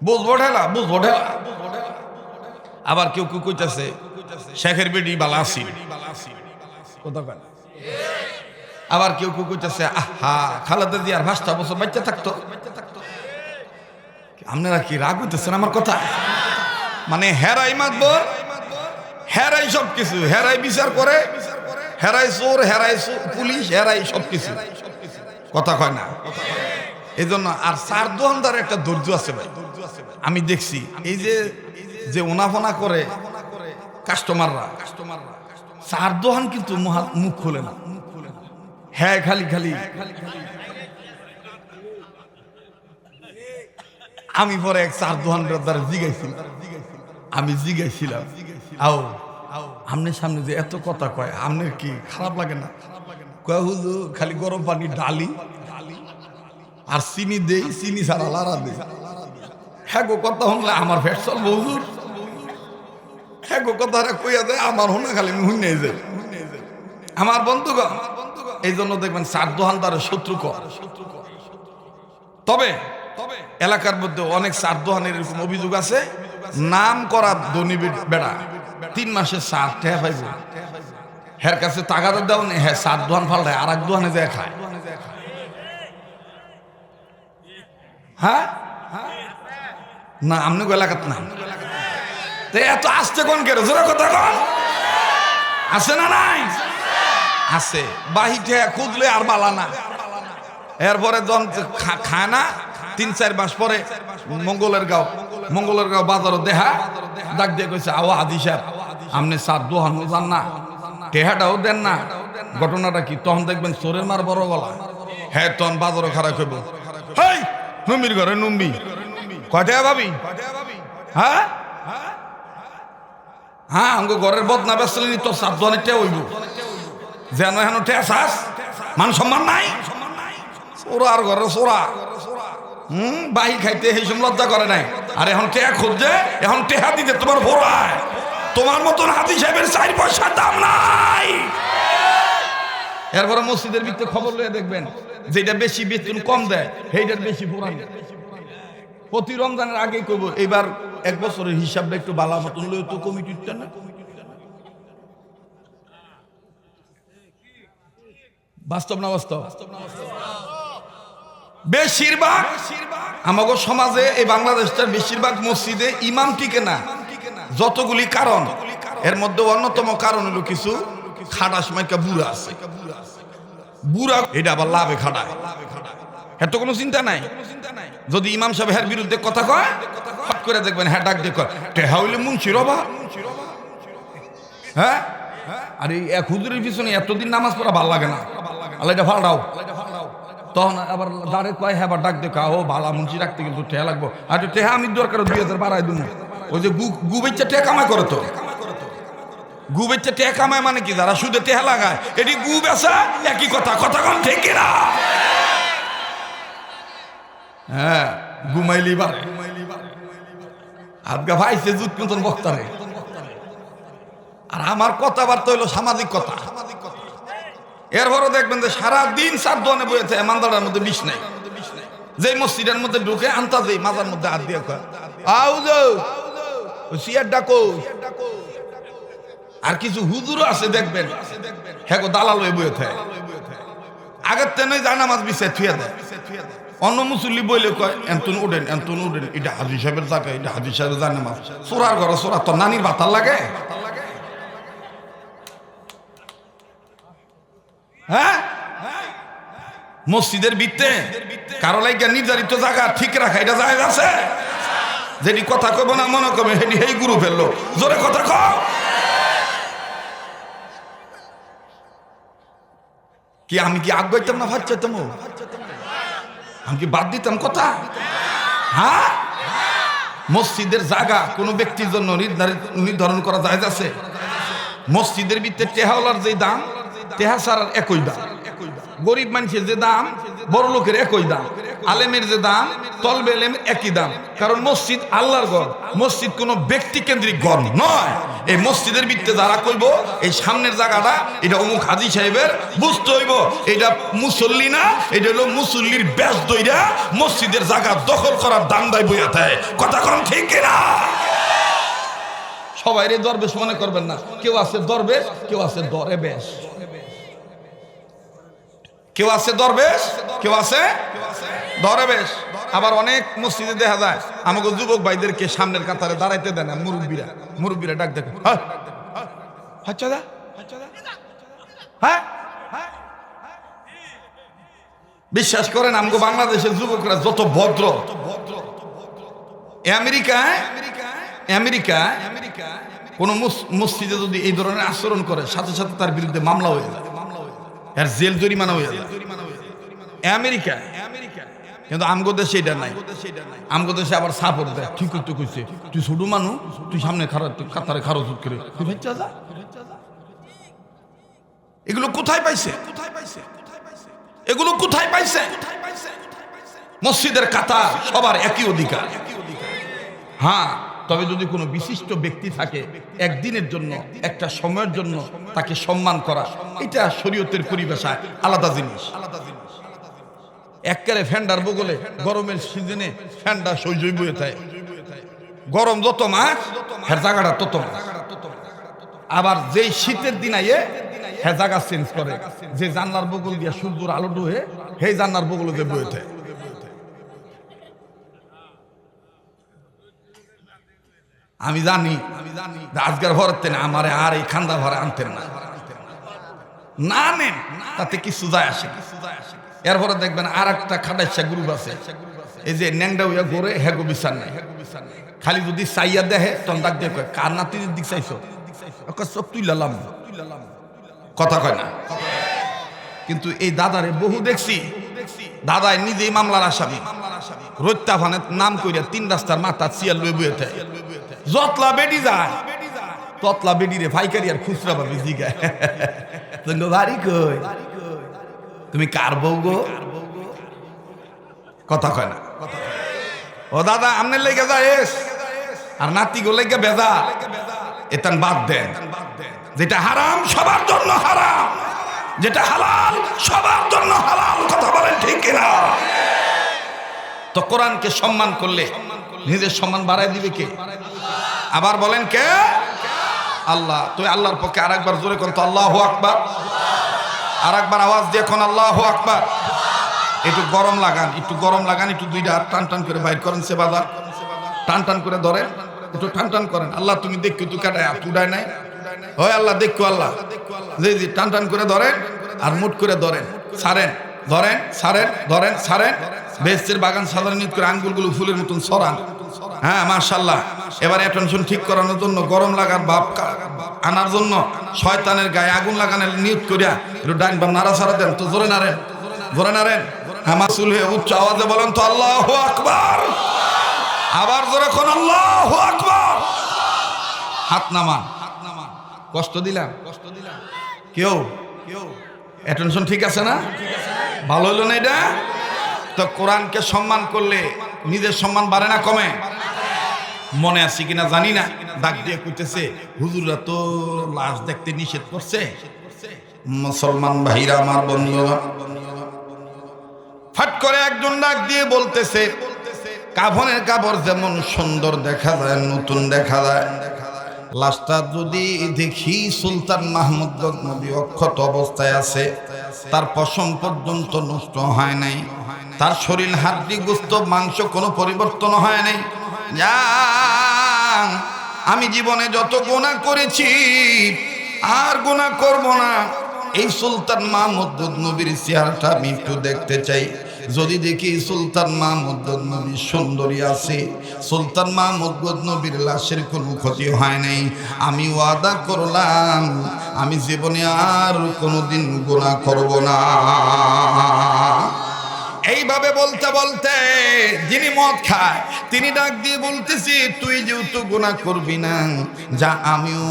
S1: বুঝবো ঢেলা, বুঝবো ঢেলা। আবার কেউ কেউ কইতাছে শেখের বেটি বালা আসি, আবার কেউ কেউ কইতাছে আহা খালেদা জিয়ার 5টা বছর বাচ্চা থাকতো। আপনারা কি রাগ হইতেছেন আমার কথা? মানে হেরাই মাতবর, হেরাই সব কিছু, হেরাই বিচার করে, হেরাই চোর, হেরাই পুলিশ, হেরাই সবকিছু। কথা কয় না। এই জন্য আর চার দোকানদার একটা ধৈর্য আছে ভাই, আমি দেখছি। এই যে ওনাফোনা করে কাস্টমাররা, চার দোকান কিন্তু মুখ খোলে না। হ্যাঁ খালি খালি আমি পরে এক চার দোকানদার দ্বারা জিগাইছিলাম আও আমনের সামনে যে এত কথা কয়, আমনের কি খারাপ লাগে না? কয় হুজুর খালি গরম পানি ডালি আর চিনি দেই, চিনি ছাড়া লাড়া দেই। হ্যাঁ গো কথা শুনলে আমার ফেট চলবো হুজুর। হ্যাঁ গো কথা কইয়া দেয় আমার হোনা খালি হুনে যায় আমার বন্ধুগণ। এই জন্য দেখবেন চার দোকানদারের শত্রু কর। তবে এলাকার মধ্যে অনেক চার দোকানের এরকম অভিযোগ আছে, নাম করা ধনী বেড়া 3 মাসের চার ঠেয়া পাইব, হের কাছে টাকাটা দেও নে, হ্যাঁ চার দোকান ফাল্টায় আর এক দোকানে যায় খায়। হ্যাঁ না আমনে এলাকাত না এত আসতে কোন কেড়ে জোরে কথা কন আছে না নাই? আছে। বাহিতে খুঁজলে আর বালা না। এরপরে যখন খায় না 3-4 মাস পরে মঙ্গলের গাঁও বাজারও দেখা ডাক দিয়ে কইছে আওয়া হাদি সাহেব আপনি চার দোহান যান না, টেহাটাও দেন না, ঘটনাটা কি? তখন দেখবেন চোরের মার বড় গলা। হ্যাঁ তখন বাজারও খারাপ হইব, হেই নুম্বির ঘরে নুম্বি কয়টা ভাবি? হ্যাঁ হ্যাঁ আমাকে ঘরের বদনা বেসলি তোর চার দোহানের টে হইব যেন হেন টে চাস মান সম্মান নাই। ওরা আর ঘরে সোরা বাহি খাইতে সেই লজ্জা করে নাই। আর এখন টেহা খুঁজছে, এখন টেহা দিতে তোমার ভোরায়। তোমার মতন হাদি সাহেবের 4 পয়সার দাম নাই। এরপরে মসজিদের ভিতরে খবর লয়ে দেখবেন যেটা বেশি বেতন কম দেয় সেইটার বেশি ফোরান। প্রতি রমজানের আগেই কইব এবার 1 বছরের হিসাবটা একটু বালা মতন লয়ে তো কমিটিটা না। বাস্তব না বাস্তব? বেশিরভাগ আমাদের সমাজে এই বাংলাদেশটার বেশিরভাগ মসজিদে ইমাম টিকে না। যতগুলি কারণ, এর মধ্যে অন্যতম কারণ হলো কিছু খাটাস মাইকা বুড়া আছে। বুড়া এটা আবার লাভে খাটায়, এত কোনো চিন্তা নাই। যদি ইমাম সাহেব এর বিরুদ্ধে কথা কয় হট করে দেখবেন হ্যাঁ ডাক দিয়ে কয় টেহা হইলে মুন্সি রবা। হ্যাঁ আর এই এক হুজুরের পিছনে এতদিন নামাজ পড়া ভালো লাগে না, আল্লাহ এটা ফালটাও। তখন আবার দাঁড়ে কয় হ্যাঁ, আবার ডাক দেখা ও ভালা মুন্সি রাখতে কিন্তু টেহা লাগবো। আর টেহা আমি দরকার 2000 বাড়াই দেবো। ওই যে গুবেচ্ছা টেহা কামাই করে, তো গুবেচ্ছা টেহা কামায় মানে কি, যারা সুদে টেহা লাগায় এটি গু বেচা একই কথা, কথা কম ঠিক না? হ্যাঁ, ঘুমাইলি বার আজগা ভাইছে জুত মতন বক্তারে। আর আমার কথাবার্তা হইলো সামাজিক কথা। এরপরও দেখবেন যে সারাদিন চার দোয়ানে বইয়েছে, মান্দাটার মধ্যে বিষ নাই। যে মসজিদের মধ্যে ঢুকে আন্তাজে মাজার মধ্যে হাত দিয়ে কয় সিয়ার ডাকো। আর কিছু হুজুরও আছে দেখবেন হ্যাঁ দালাল হয়ে বইয়েছে, আগের তেনে যায় নামাজ বিছে থুয়ে দেয়। অন্য মুসল্লি বইলে কয় এন্তন উঠেন, এন্তন উঠেন, এটা হাজি সাহেবের জায়গা, এটা হাজি সাহেবের যায় নামাজ। সোরার ঘরে সোরা তো নানির বাতার লাগে। হ্যাঁ, মসজিদের ভিত্তে কারো লাইগা নির্ধারিত জায়গা ঠিক রাখা এটা জায়েজ আছে? যেটি কথা কব না মনে করবে হেডি হেই গুরু ফেললো, জোরে কথা কও। কি আমি কি আগ গাইতাম না ভাত চাইতাম? আমি কি বাদ দিতাম কথা? হ্যাঁ, মসজিদের জায়গা কোন ব্যক্তির জন্য নির্ধারণ করা জায়েজ আছে? মসজিদের ভিতরে টেহাওয়ালার যে দাম, টেহা সারার একই দাম। গরিব মানুষের যে দাম, বড় লোকের একই দাম। আলেমের যে দাম, তলবে আলেমের একই দাম। কারণ মসজিদ আল্লাহর ঘর, মসজিদ কোনো ব্যক্তি কেন্দ্রিক ঘর নয়। এই মসজিদের ভিতরে যারা কইব এই সামনের জায়গাটা এটা অমুক হাজি সাহেবের, বুঝতে হইব এটা মুসল্লি না, এটা হলো মুসল্লির ব্যাস দইরা মসজিদের জায়গা দখল করার দান্দায় বইয়া দেয়। কথা কোন ঠিক কিনা? সবাই রে দরবেশ মনে করবেন না। কেউ আছে দরবেশ, কেউ আছে দরে বেশ। কেউ আছে দরবেশ, কেউ আছে দরবেশ। আবার অনেক মসজিদে দেখা যায় আমাকে যুবক ভাইদেরকে সামনের কাতারে দাঁড়াইতে দেয় না। মুরব্বীরা ডাক দেখে, হ্যাঁ, বিশ্বাস করেন আমগো বাংলাদেশের যুবকরা যত ভদ্র, আমেরিকা কোন মসজিদে যদি এই ধরনের আচরণ করে সাথে সাথে তার বিরুদ্ধে মামলা হয়ে যায়, আর জেল জরিমানা হয়ে যায়। আমেরিকা। কিন্তু আমগো দেশে এটা নাই। আমগো দেশে আবার সাপোর্ট দেয়। ঠিক তো কইছে, তুই ছোট মানুষ, তুই সামনে কাতারে খারজ করে তুই ভেচ্চা যা। এগুলো কোথায় পাইছে? এগুলো কোথায় পাইছে? মসজিদের কাতার সবার একই অধিকার। হ্যাঁ, তবে যদি কোনো বিশিষ্ট ব্যক্তি থাকে একদিনের জন্য, একটা সময়ের জন্য তাকে সম্মান করা, এটা শরীয়তের পরিভাষায় আলাদা জিনিস। একবারে ফ্যান্ডার বগলে গরমের সিজনে ফ্যান্ডা সইজই বয়ে থাকে। গরম যত মাস হ্যাঁ জায়গাটা তত মাস। আবার যেই শীতের দিন আইয়ে হ্যাঁ জায়গা চেঞ্জ করে, যে জানলার বগল দিয়ে সূর্যের আলো ডুহে সেই জানলার বগল দিয়ে বয়ে থাকে। আমি জানি আজকের ভরতে না আমারে আর এই খান্দা ভরে আনতেন না নেন, তাতে কিছু যায় আসে। এরপরে দেখবেন আর একটা খাটাইছা গ্রুপ আছে, এই যে ন্যাংডা হইয়া ঘুরে হেগো বিচার নাই। খালি যদি চাইয়া দেখে তখন ডাক দিয়ে কয় কার নাতির দিক চাইছো, চোখ তুইলাম, কথা কয় না। কিন্তু এই দাদারে বহু দেখছি, দাদায় নিজেই মামলার আসামি। রত্যা ফানের নাম কইরা 3 রাস্তার মাথা চিয়ার লয়ে বইয়ে থাকে। যতলা বেডি যায় ততলা বেডি রে পাইকারি আর খুচরা ভাবে জিগায়, তুমি বাড়ি কই, তুমি কার বউ গো? কথা কয় না। ও দাদা আমনের লেগে যায় আর নাতি গো লেগে বেজা, এতান বাদ দেন। যেটা হারাম সবার জন্য হারাম, যেটা হালাল সবার জন্য হালাল। কথা বলেন ঠিক কিনা? তো কোরআনকে সম্মান করলে নিজের সম্মান বাড়াই দিবে কে? আবার বলেন কে? আল্লাহ। তুই আল্লাহর পক্ষে আরেকবার জোরে কোন তো আল্লাহু আকবার। আরেকবার আওয়াজ দিয়ে কোন আল্লাহু আকবার। একটু গরম লাগান, একটু গরম লাগান, একটু দুইটা হাত টান টান করে বাইর করেন, সে বাজার টান টান করে ধরেন, একটু টান টান করেন। আল্লাহ তুমি দেখো, তুই কাটায় হাত উড়ায় নাই, হয় আল্লাহ দেখো, আল্লাহ জি জি টান টান করে ধরেন আর মুট করে ধরেন, ছাড়েন, ধরেন, ছাড়েন, ধরেন, ছাড়েন। বেহেশতের বাগান সাধারণ করে আঙ্গুলগুলো ফুলের মতন ছড়ান। হ্যাঁ মাশাআল্লাহ। এবার অ্যাটেনশন ঠিক করানোর জন্য গরম লাগার ভাব আনার জন্য শয়তানের গায়ে আগুন লাগানোর নিয়ত করিয়া একটু ডাইন বাম নাড়াচাড়া দেন তো, জোরে নাড়েন, জোরে নাড়েন। আমার চুল হয়ে উচ্চ আওয়াজে বলেন তো আল্লাহু আকবার। আবার জোরে কোন আল্লাহু আকবার। হাত নামান। কষ্ট দিলাম কেউ? অ্যাটেনশন ঠিক আছে না? ভালো হলো না এটা? তো কোরআনকে সম্মান করলে নিজের সম্মান বাড়ে না কমে? মনে আছে কিনা জানি না, ডাক দিয়ে কইতেছে হুজুররা তো লাশ দেখতে নিষেধ করছে। মুসলমান ভাইরা আমার বন্ধুরা, ফাট করে একজন ডাক দিয়ে বলতেছে কাফনের কাপড় যেমন সুন্দর দেখা যায়, নতুন দেখা যায়, লাশটা যদি দেখি সুলতান মাহমুদ গজনবী অক্ষত অবস্থায় আছে, তার পশম পর্যন্ত নষ্ট হয় নাই, তার শরীর হাড্ডি গোস্ত মাংস কোনো পরিবর্তন হয় নাই। আমি জীবনে যত গুনাহ করেছি আর গুনাহ করব না, এই সুলতান মাহমুদ গজনবীর চেহারাটা আমি একটু দেখতে চাই। যদি দেখি সুলতান মাহমুদ গজনবী সুন্দরী আছে, সুলতান মাহমুদ গজনবীর লাশের কোনো ক্ষতি হয় নাই, আমি ওয়াদা করলাম আমি জীবনে আর কোনোদিন গুনাহ করব না। এইভাবে বলতে বলতে যিনি মদ খায় তিনি ডাক দিয়ে বলতেছি তুই যেহেতু গুনাহ করবি না, যা আমিও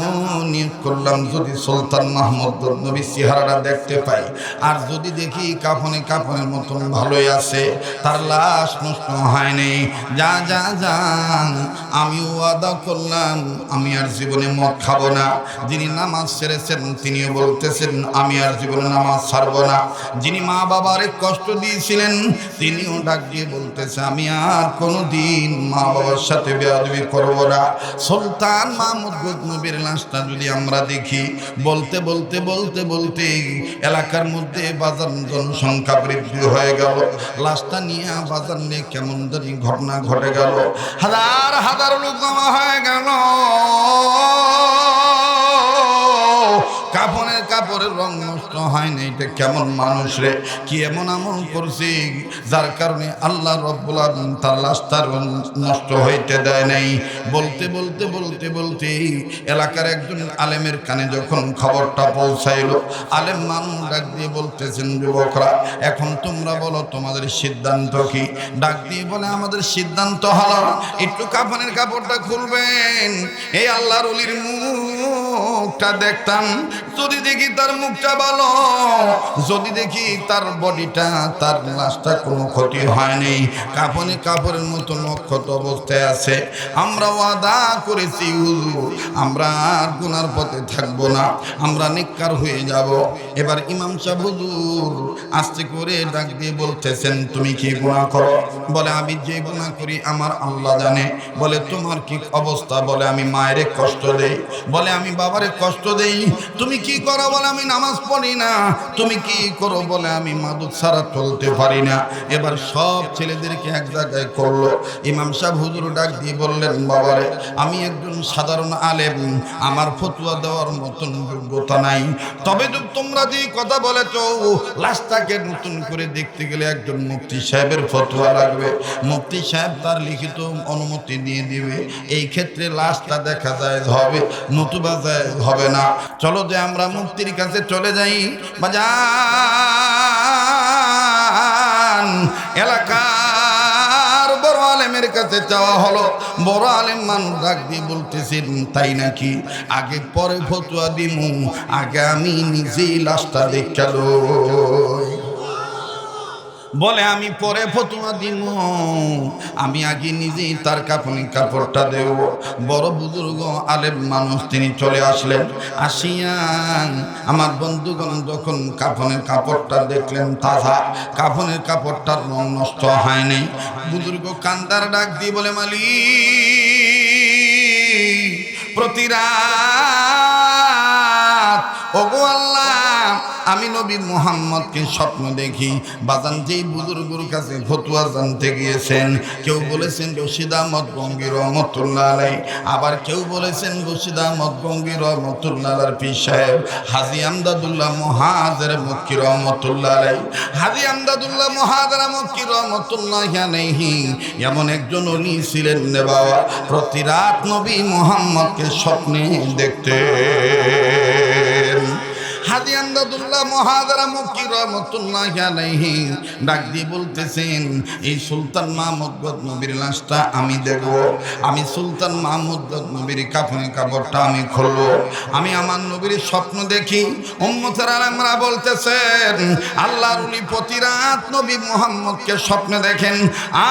S1: নিয়ত করলাম যদি সুলতান মাহমুদ গজনবীর চেহারাটা দেখতে পাই আর যদি দেখি কাফনে কাফনের মতন ভালোই আছে, তার লাশ নষ্ট হয়নি, যা যা যা আমিও ওয়াদা করলাম আমি আর জীবনে মদ খাবো না। যিনি নামাজ ছেড়েছেন তিনিও বলতেছেন আমি আর জীবনে নামাজ ছাড়বো না। যিনি মা বাবারে কষ্ট দিয়েছিলেন তিনিও ডাক দিয়ে বলতেছে আমি আর কোনোদিন মা বাবার সাথে বেয়াদবি করব না। সুলতান মাহমুদ গজনবীর লাশটা যদি আমরা দেখি, বলতে বলতে বলতে বলতে এলাকার মধ্যে বাজার জনসংখ্যা বৃদ্ধি হয়ে গেল, লাশটা নিয়ে বাজার নিয়ে কেমন জানি ঘটনা ঘটে গেল, হাজার হাজার লোক জমা হয়ে গেল। কাফনের কাপড়ের রং নষ্ট হয় না, এটা কেমন মানুষ রে, কি এমন আমল করছি যার কারণে আল্লাহ রব্বুল আলামিন তার লাশটার নষ্ট হইতে দেয় নাই। বলতে বলতে বলতে বলতে এলাকার একজন আলেমের কানে যখন খবরটা পৌঁছাইলো, আলেম মানুষ ডাক দিয়ে বলতেছেন যুবকরা এখন তোমরা বলো তোমাদের সিদ্ধান্ত কি? ডাক দিয়ে বলে আমাদের সিদ্ধান্ত হলো একটু কাফনের কাপড়টা খুলবেন, এই আল্লাহর ওলির মুখটা দেখতাম, যদি দেখি তার মুখটা ভালো, যদি দেখি তার বডিটা তার লাশটা কোনো ক্ষতি হয়নি, কাফনে কাপড়ের মতো অক্ষত অবস্থায় আছে, আমরা ওয়াদা করেছি হুজুর আমরা আর গুনার পথে থাকবো না, আমরা নেককার হয়ে যাব। এবার ইমাম সাহেব হুজুর আস্তে করে ডাক দিয়ে বলতেছেন তুমি কি গুনাহ করো? বলে আমি যে গুনাহ করি আমার আল্লাহ জানে। বলে তোমার কি অবস্থা? বলে আমি মায়ের কষ্ট দেই, বলে আমি বাবারে কষ্ট দেই। তুমি কি করো? বলে আমি নামাজ পড়ি না। তুমি কি করো? বলে আমি মাদক ছাড়া চলতে পারি না। এবার সব ছেলেদেরকে এক জায়গায় করলো। ইমাম সাহেব হুজুর ডাক দিয়ে বললেন বাবারে আমি একজন সাধারণ আলেম, আমার ফতোয়া দেওয়ার মতন যোগ্যতা নাই, তবে তোমরা যে কথা বলেছ লাশটাকে নতুন করে দেখতে গেলে একজন মুফতি সাহেবের ফতোয়া লাগবে, মুফতি সাহেব তার লিখিত অনুমতি দিয়ে দিবে, এই ক্ষেত্রে লাশটা দেখা যায় হবে, নতুবা যায় হবে না। চলো যে আমরা মুফতির কাছে চলে যাই। বাজান এলাকার বড় আলেমের কাছে যাওয়া হলো। বড় আলেম মানুষ ডাক দিয়ে বলতেছেন তাই নাকি? আগে পরে ফতোয়া দিমু, আগে আমি নিজেই লাশটা দেখে লই। বলে আমি পরে ফতোয়া দিব, আমি আগে নিজেই তার কাফনের কাপড়টা দেব। বড় বুজুর্গ আলেম মানুষ তিনি চলে আসলেন। আসিয়া আমার বন্ধুগণ যখন কাফনের কাপড়টা দেখলেন তাজা, কাফনের কাপড়টার রং নষ্ট হয়নি, বুজুর্গ কান্দার ডাক দিয়ে বলে মালিক প্রতি রাত ওগো আল্লাহ আমি নবী মুহাম্মদকে স্বপ্ন দেখি। বাজান যেই বুজুর্গের কাছে ফতুয়া জানতে গিয়েছেন, কেউ বলেছেন রশিদ আহমদ গঙ্গী রহমতুল্লাহ আলাইহি, আবার কেউ বলেছেন রশিদ আহমদ গঙ্গী রহমতুল্লাহ আলাইহির পীর সাহেব হাজী আমদাদুল্লাহ মুহাজির মক্কি রহমতুল্লাহ আলাইহি। হাজী আমদাদুল্লাহ মুহাজির মক্কি রহমতুল্লাহ আলাইহি এমন একজন ওলি ছিলেন রে বাবা, প্রতি রাত নবী মুহাম্মদকে স্বপ্নে দেখতেন। হাজী আমদাদুল্লাহ মুহাজির মক্কি রহমতুল্লাহ আলাইহি ডাক দিয়ে বলতেছেন, এই সুলতান মাহমুদ গজনবীর লাশটা আমি দেখব, আমি সুলতান মাহমুদ গজনবীর কাফনের কাপড়টা আমি খুলব, আমি আমার নবীর স্বপ্ন দেখি। উম্মতের আলেমরা বলতেছেন, আল্লাহর ওলি প্রতি রাত নবী মুহাম্মদকে স্বপ্নে দেখেন।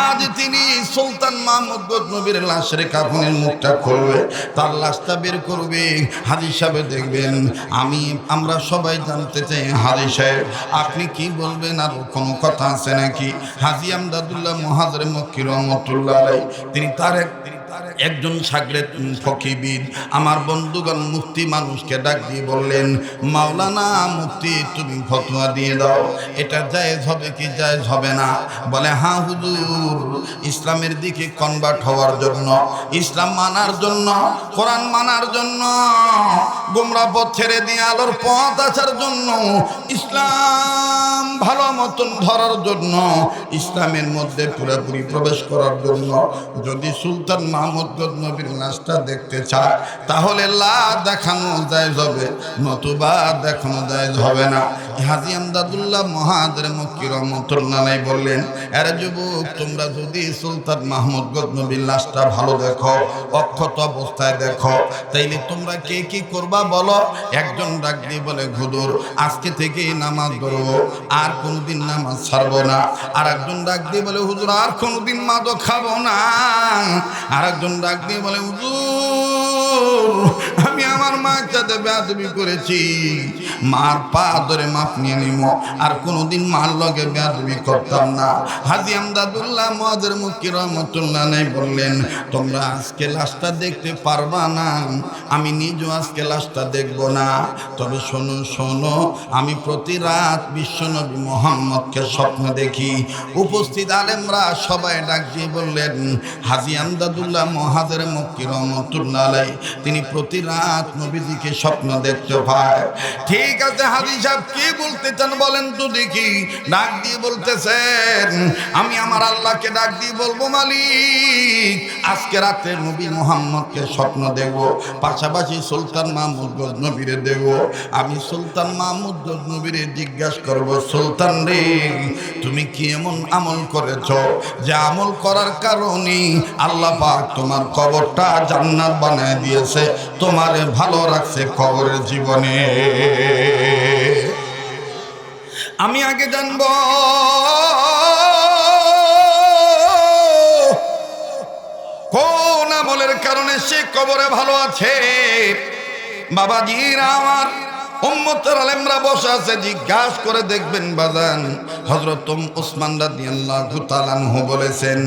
S1: আজ তিনি সুলতান মাহমুদ গজনবীর লাশের কাফনের মুখটা খুলবে, তার লাশটা বের করবে। হাজী সাহেব দেখবেন, আমরা সবাই জানতে চাই, হাজী সাহেব আপনি কি বলবেন, আর কোনো কথা আছে নাকি? হাজী আমদাদুল্লাহ মুহাজির মক্কি রহমতুল্লাহ আলাইহি তিনি তার একজন শাগরেদ ফকিবিদ, আমার বন্ধুগণ মুফতি মানুষকে ডাক দিয়ে বললেন, মাওলানা মুফতি তুমি ফতোয়া দিয়ে দাও, এটা জায়েজ হবে কি জায়েজ হবে না? বলে, হ্যাঁ হুজুর, ইসলামের দিকে কনভার্ট হওয়ার জন্য, ইসলাম মানার জন্য, কোরআন মানার জন্য, গোমরা পথ ছেড়ে দিয়ে আলোর পথ আসার জন্য, ইসলাম ভালো মতন ধরার জন্য, ইসলামের মধ্যে পুরোপুরি প্রবেশ করার জন্য যদি সুলতান মাহমুদ গজনবীর লাশটা দেখতে চায়, তাহলে লা দেখানো জায়েজ হবে, নতুবা দেখানো জায়েজ হবে না। হাজী আমদাদুল্লাহ মুহাজির মক্কি রহমতুল্লাহ আলাইহি বললেন, আরে যুবক, তোমরা যদি সুলতান মাহমুদ গজনবীর লাশটা ভালো দেখো, অক্ষত অবস্থায় দেখো, তাইলে তোমরা কে কি করবা বলো? একজন ডাক দিয়ে বলে, হুজুর আজকে থেকে নামাজ ধরবো, আর কোনদিন নামাজ ছাড়বো না। আর একজন ডাক দিয়ে বলে, হুজুর আর কোনদিন মাদক খাবো না। আর একজন ডাক দিয়ে বলে, হুজুর আমি আমার মার সাথে বেয়াদবি করেছি, মার পা ধরে মাপ নিয়ে নিব, আর কোনদিন মার লগে বেয়াদবি করতাম না। হাজী আমদাদুল্লাহ মুহাজির মক্কি রহমতুল্লাহ আলাইহি বললেন, তোমরা আজকে লাশটা দেখতে পারবা না, আমি নিজেও আজকে লাশটা দেখব না, তবে শোনো শোনো, আমি প্রতি রাত বিশ্বনবী মুহাম্মদকে স্বপ্ন দেখি। উপস্থিত আলেমরা সবাই ডাক দিয়ে বললেন, হাজী আমদাদুল্লাহ মুহাজির মক্কি রহমতুল্লাহ আলাইহি তিনি প্রতি রাত নবীজিকে স্বপ্ন দেখতে পায়। ঠিক আছে হাজী সাহেব কি বলতে চান বলেন তো দেখি। ডাক দিয়ে বলতেছেন, আমি আমার আল্লাহকে ডাক দিয়ে বলবো, মালিক আজকে রাতে নবী মুহাম্মদকে স্বপ্ন দেখব, পাশাপাশি সুলতান মাহমুদ গজনবীরে দেখব। আমি সুলতান মাহমুদ গজনবীরে জিজ্ঞাসা করব, সুলতান রে তুমি কি এমন আমল করেছ যে আমল করার কারণে আল্লাহ পাক তোমার কবরটা জান্নাত বানায় দিয়েছে, তোমারে ভালো রাখছে কবরের জীবনে? আমি আগে জানবো কোন আমলের কারণে সে কবরে ভালো আছে। বাবাজিরা আমার, উম্মতের আলেমরা বসে আছে, জিজ্ঞাসা করে দেখবেন বাজান। হযরত ওসমান রাদিয়াল্লাহু তাআলা আনহু বলেছেন,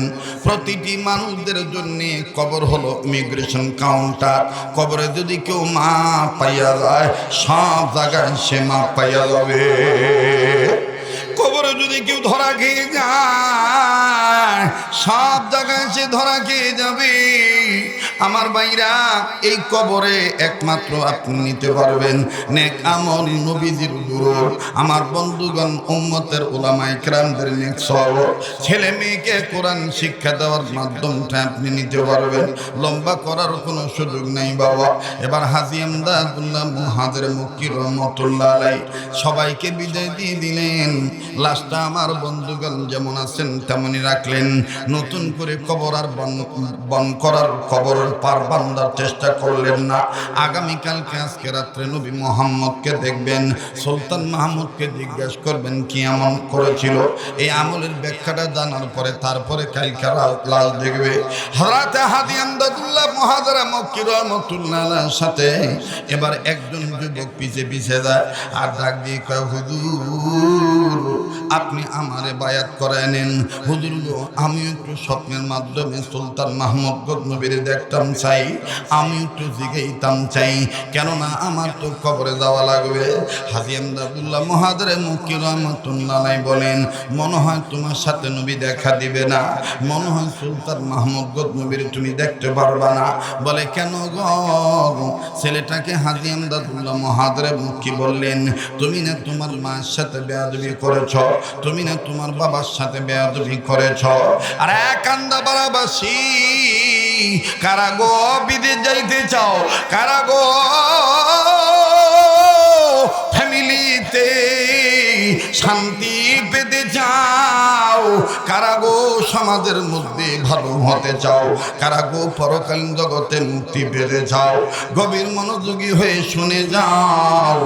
S1: প্রতিটি মানুষদের জন্য কবর হলো ইমিগ্রেশন কাউন্টার। কবরে যদি কেউ মা পাইয়া যায়, সব জায়গায় সে মা পাইয়া যাবে। কবরে যদি কেউ ধরা খেয়ে যায়, সব জায়গায় সে ধরা খেয়ে যাবে। আমার ভাইরা, এই কবরে একমাত্র আপনি নিতে পারবেন নেক আমল, নবীজির দুরূদ। আমার বন্ধুগণ, উম্মতের উলামায়ে কেরামদের নেক সওয়াব, ছেলে মেয়েকে কোরআন শিক্ষা দেওয়ার মাধ্যমটা আপনি নিতে পারবেন। লম্বা করার কোনো সুযোগ নেই বাবা। এবার হাজী আমদাদুল্লাহ মুহাজির মক্কি রহমতুল্লাহ আলাইহি সবাইকে বিদায় দিয়ে দিলেন। লাশটা আমার বন্ধুগণ যেমন আছেন তেমনই রাখলেন। নতুন করে কবর আর বন করার, কবরের পার বান্ধার চেষ্টা করলেন না। আগামীকালকে আজকে রাত্রে নবী মুহাম্মদকে দেখবেন, সুলতান মাহমুদকে জিজ্ঞাসা করবেন কি আমল করেছিল। এই আমলের ব্যাখ্যাটা জানার পরে তারপরে কালকে লাশ দেখবে। হযরত হাজী আমদাদুল্লাহ মুহাজির মক্কি রহমতুল্লাহ আলাইহির সাথে এবার একজন যুবক পিছে পিছে যায় আর ডাক দিয়ে কয়, হুজুর আপনি আমারে বায়াত করায় নেন। হুজুর গো, আমি একটু স্বপ্নের মাধ্যমে সুলতান মাহমুদ গজনবীরে দেখতে পেরেতাম চাই, আমি একটু জিগাইতাম চাই, কেননা আমার তো কবরে যাওয়া লাগবে। হাজী আমদাদুল্লাহ মহাদরে মুক্তি রহমাতুল্লাহ আলাইহি বলেন, মনে হয় তোমার সাথে নবী দেখা দিবে না, মনে হয় সুলতান মাহমুদ গজনবীর তুমি দেখতে পারবা না। বলে কেন গো? ছেলেটাকে হাজী আমদাদুল্লাহ মহাদরে মুক্তি বললেন, তুমি না তোমার মায়ের সাথে বেয়াদবি করেছ, তুমি না তোমার বাবার সাথে বেয়াদবি করেছ। আর কান্দা বারাবাসী কারা গো বিদেশ যাইতে চাও, কারা গো ফ্যামিলিতে শান্তি পেতে চাও, কারা গো সমাজের মধ্যে ভালো হতে চাও, কারা গো পরকালীন জগতে মুক্তি পেতে চাও, গভীর মনোযোগী হয়ে শুনে যাও।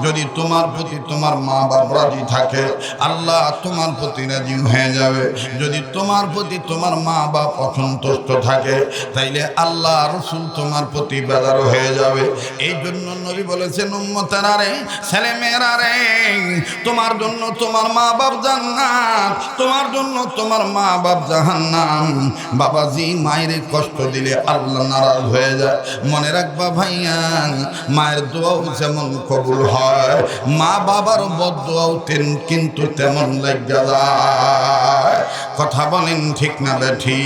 S1: যদি তোমার প্রতি তোমার মা বাবা রাজি থাকে, আল্লাহ তোমার প্রতি রাজি হয়ে যাবে। যদি তোমার প্রতি তোমার মা বাপ অসন্তুষ্ট থাকে, তাইলে আল্লাহ রসুল তোমার প্রতি বেজার হয়ে যাবে। এই জন্য নবী বলেছেন, উম্মতেরা রে, ছেলে মেয়েরা রে, তোমার জন্য তোমার মা বাপ জান্নাত, তোমার জন্য তোমার মা বাপ জাহান্নাম। বাবাজি মায়ের কষ্ট দিলে আল্লাহ নারাজ হয়ে যায়। মনে রাখবা ভাইয়া, মায়ের দোয়াও যেমন কবুল হয়, মা বাবার বদদোয়াও কিন্তু তেমন লাগা যায়। কথা বলেন ঠিক না বেঠি?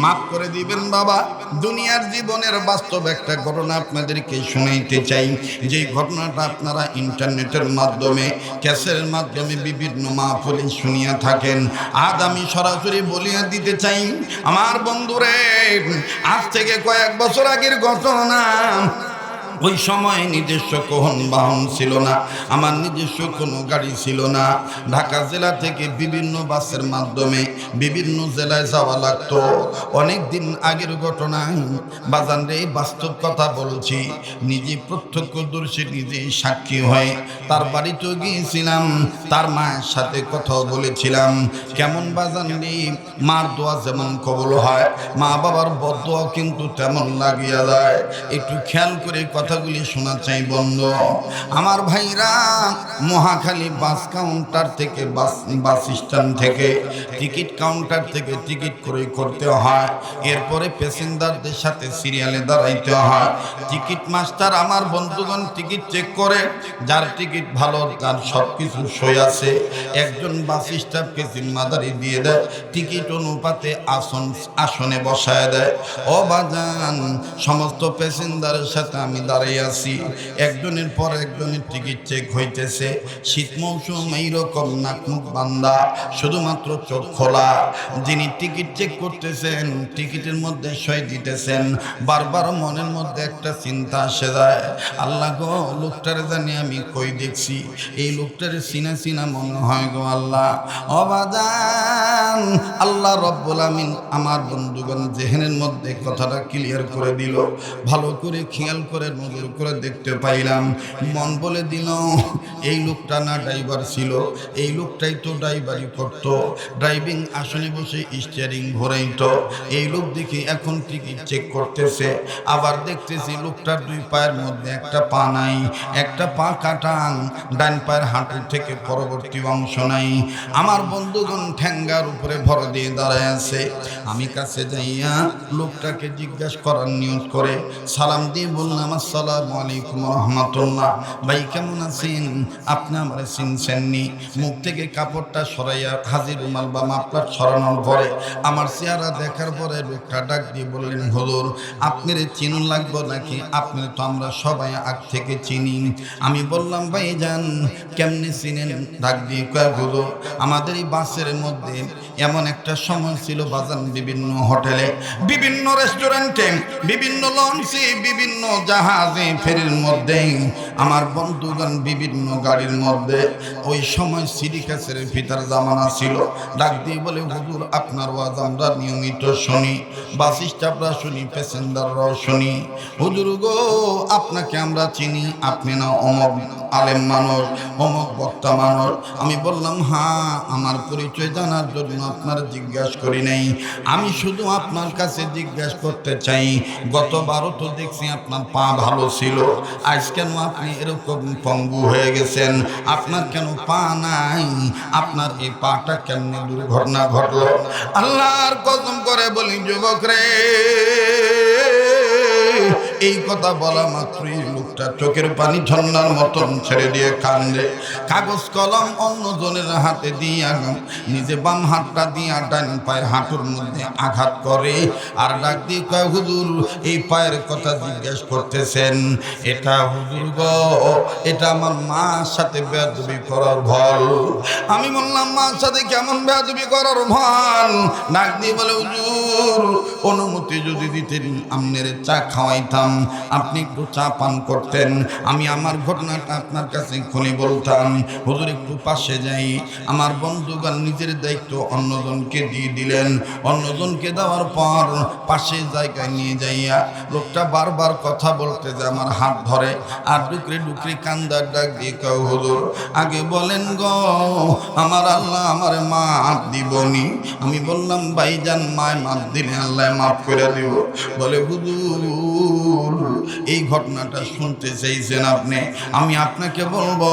S1: মাফ করে দিবেন বাবা। দুনিয়ার জীবনের বাস্তব একটা ঘটনা আপনাদেরকে শুনাইতে চাই, যে ঘটনাটা আপনারা ইন্টারনেটের মাধ্যমে, ক্যাসেটের মাধ্যমে বিভিন্ন মাহফিলে শুনিয়া থাকেন। আজ আমি সরাসরি বলিয়া দিতে চাই, আমার বন্ধুরে, আজ থেকে কয়েক বছর আগের ঘটনা। ওই সময় নিজস্ব কোন বাহন ছিল না, আমার নিজস্ব কোনো গাড়ি ছিল না। ঢাকা জেলা থেকে বিভিন্ন বাসের মাধ্যমে বিভিন্ন জেলায় যাওয়া লাগতো। অনেক দিন আগের ঘটনা বাজান রে, বাস্তব কথা বলছি, নিজে প্রত্যক্ষদর্শী, নিজে সাক্ষী হয়ে তার বাড়িতেও গিয়েছিলাম, তার মায়ের সাথে কথাও বলেছিলাম। কেমন বাজান রে, মার দোয়া যেমন কবুল হয়, মা বাবার বদদোয়া কিন্তু তেমন লাগিয়া যায়। একটু খেয়াল করে কথাগুলি শোনা চাই বন্ধু আমার ভাইরা। মহাখালী বাস কাউন্টার থেকে বাস স্ট্যান্ড থেকে টিকিট কাউন্টার থেকে টিকিট ক্রয় করতে হয়, এরপরে প্যাসেঞ্জারদের সাথে সিরিয়ালে দাঁড়াইতে হয়। টিকিট মাস্টার আমার বন্ধুগণ টিকিট চেক করে, যার টিকিট ভালো, তার সব কিছু সই আছে, একজন বাস স্টাফকে জিম্মাদারি দিয়ে দেয়, টিকিট অনুপাতে আসনে বসায় দেয়। ও বাজান, সমস্ত প্যাসেঞ্জারের সাথে আমি দাঁড়িয়ে আছি, একজনের পর একজনের টিকিট চেক হইতেছে। শীত মৌসুম, এইরকম নাকমুখ বান্দা, শুধুমাত্র চোখ খোলা। যিনি টিকিট চেক করতেছেন, টিকিটের মধ্যে সই দিতেছেন, বারবার মনের মধ্যে একটা চিন্তা আসে যায়, আল্লাহ গো, লোকটারে জানি আমি কই দেখছি, এই লোকটারে চিনা চিনা মনে হয় গো আল্লাহ। অবাদান আল্লাহ রব্বুল আমিন আমার বন্ধুগণ জেহেনের মধ্যে কথাটা ক্লিয়ার করে দিল। ভালো করে খেয়াল করে নজর করে দেখতে পাইলাম, মন বলে দিল, এই লোকটা না ড্রাইভার ছিল, এই লোকটাই তো ড্রাইভারি করত, ড্রাইভিং আসনে বসে স্টিয়ারিং ঘোরাইতো। এই লোক দেখি এখন টিকিট চেক করতেছে। আবার দেখতেছি লোকটার দুই পায়ের মধ্যে একটা পা নাই, একটা পা কাটান, ডান পায়ের হাঁটুর থেকে পরবর্তী অংশ নাই। আমার বন্ধুগণ ঠ্যাঙ্গার উপরে ভর দিয়ে দাঁড়ায় আছে। আমি কাছে যাইয়া লোকটাকে জিজ্ঞাসা করার নিয়ত করে সালাম দিয়ে বললাম, আসসালামু আলাইকুম রহমতুল্লাহ, ভাই কেমন আছেন? আপনি আমার চিনছেননি? মুখ থেকে কাপড়টা সরাইয়া হাজির রুমাল বা মাফলার সরানোর পরে আমার চেহারা দেখার পরে লোকটা ডাক দিয়ে বললেন, হুজুর আপনার চিনুন লাগবো নাকি? আপনার তো আমরা সবাই আগ থেকে চিনি। আমি বললাম, ভাই যান কেমনে চিনেন? ডাক দিয়ে কয়, হুজুর আমাদের এই বাসের মধ্যে এমন একটা সময় ছিল বাজান, বিভিন্ন হোটেলে, বিভিন্ন রেস্টুরেন্টে, বিভিন্ন লঞ্চে, বিভিন্ন জাহাজে, ফেরির মধ্যে, আমার বন্ধুগণ বিভিন্ন গাড়ির মধ্যে, ওই সময় সিরিকাসের ফিতার জামানা ছিল। ডাক দিয়ে বলে, হুজুর আপনার ওয়াজ আমরা নিয়মিত শুনি, বাস স্টাফরা শুনি, প্যাসেঞ্জাররাও শুনি। হুজুর গো, আপনাকে আমরা চিনি, আপনি না অমক আলেম মানুষ, অমক বক্তা মানুষ। আমি বললাম, হ্যাঁ, আমার পরিচয় জানার জন্য আপনার জিজ্ঞাসা করি নাই, আমি শুধু আপনার কাছে জিজ্ঞাসা করতে চাই, গতবারও তো দেখছি আপনার পা ভালো ছিল, আজ কেন আপনি এরকম পঙ্গু হয়ে গেছেন? আপনার কেন পা নাই? আপনার এই পাটা কেমনে দুর্ঘটনা ঘটলো? আল্লাহর কসম করে বলি যুবক রে, এই কথা বলা মাত্রই লোকটা চোখের পানি ঝর্ণার মতন ছেড়ে দিয়ে কান্দে। কাগজ কলম অন্যজনের হাতে দিয়া নিজে বাম হাতটা দিয়া ডান পায়ের হাঁটুর মধ্যে আঘাত করে আর ডাক দিয়ে কয়, হুজুর এই পায়ের কথা জিজ্ঞেস করতেছেন? এটা হুজুর গো, এটা আমার মার সাথে বেয়াদবি করার ফল। আমি বললাম, মার সাথে কেমন বেয়াদবি করার ফল? ডাক দিয়ে বলে, হুজুর অনুমতি যদি দিতেন আপনার চা খাওয়াইতাম, আপনি একটু চা পান করতেন, আমি আমার ঘটনাটা আপনার কাছে খুলে বলতাম। হুজুর একটু পাশে যাই। আমার বন্ধুগণ নিজের দায়িত্ব অন্যজনকে দিয়ে দিলেন। অন্যজনকে দেওয়ার পর পাশে জায়গায় নিয়ে যাইয়া লোকটা বারবার কথা বলতে যে আমার হাত ধরে আর ডুকরে ডুকরে কান্দার ডাক দিয়ে কয়, হুজুর আগে বলেন গো, আমার আল্লাহ আমার মাপ দিবনি? আমি বললাম, ভাইজান মায় মাপ দিলে আল্লাহ মাফ করে দিব। বলে, হুজুর এই ঘটনাটা শুনতে চাইছেন আপনি? আমি আপনাকে বলবো,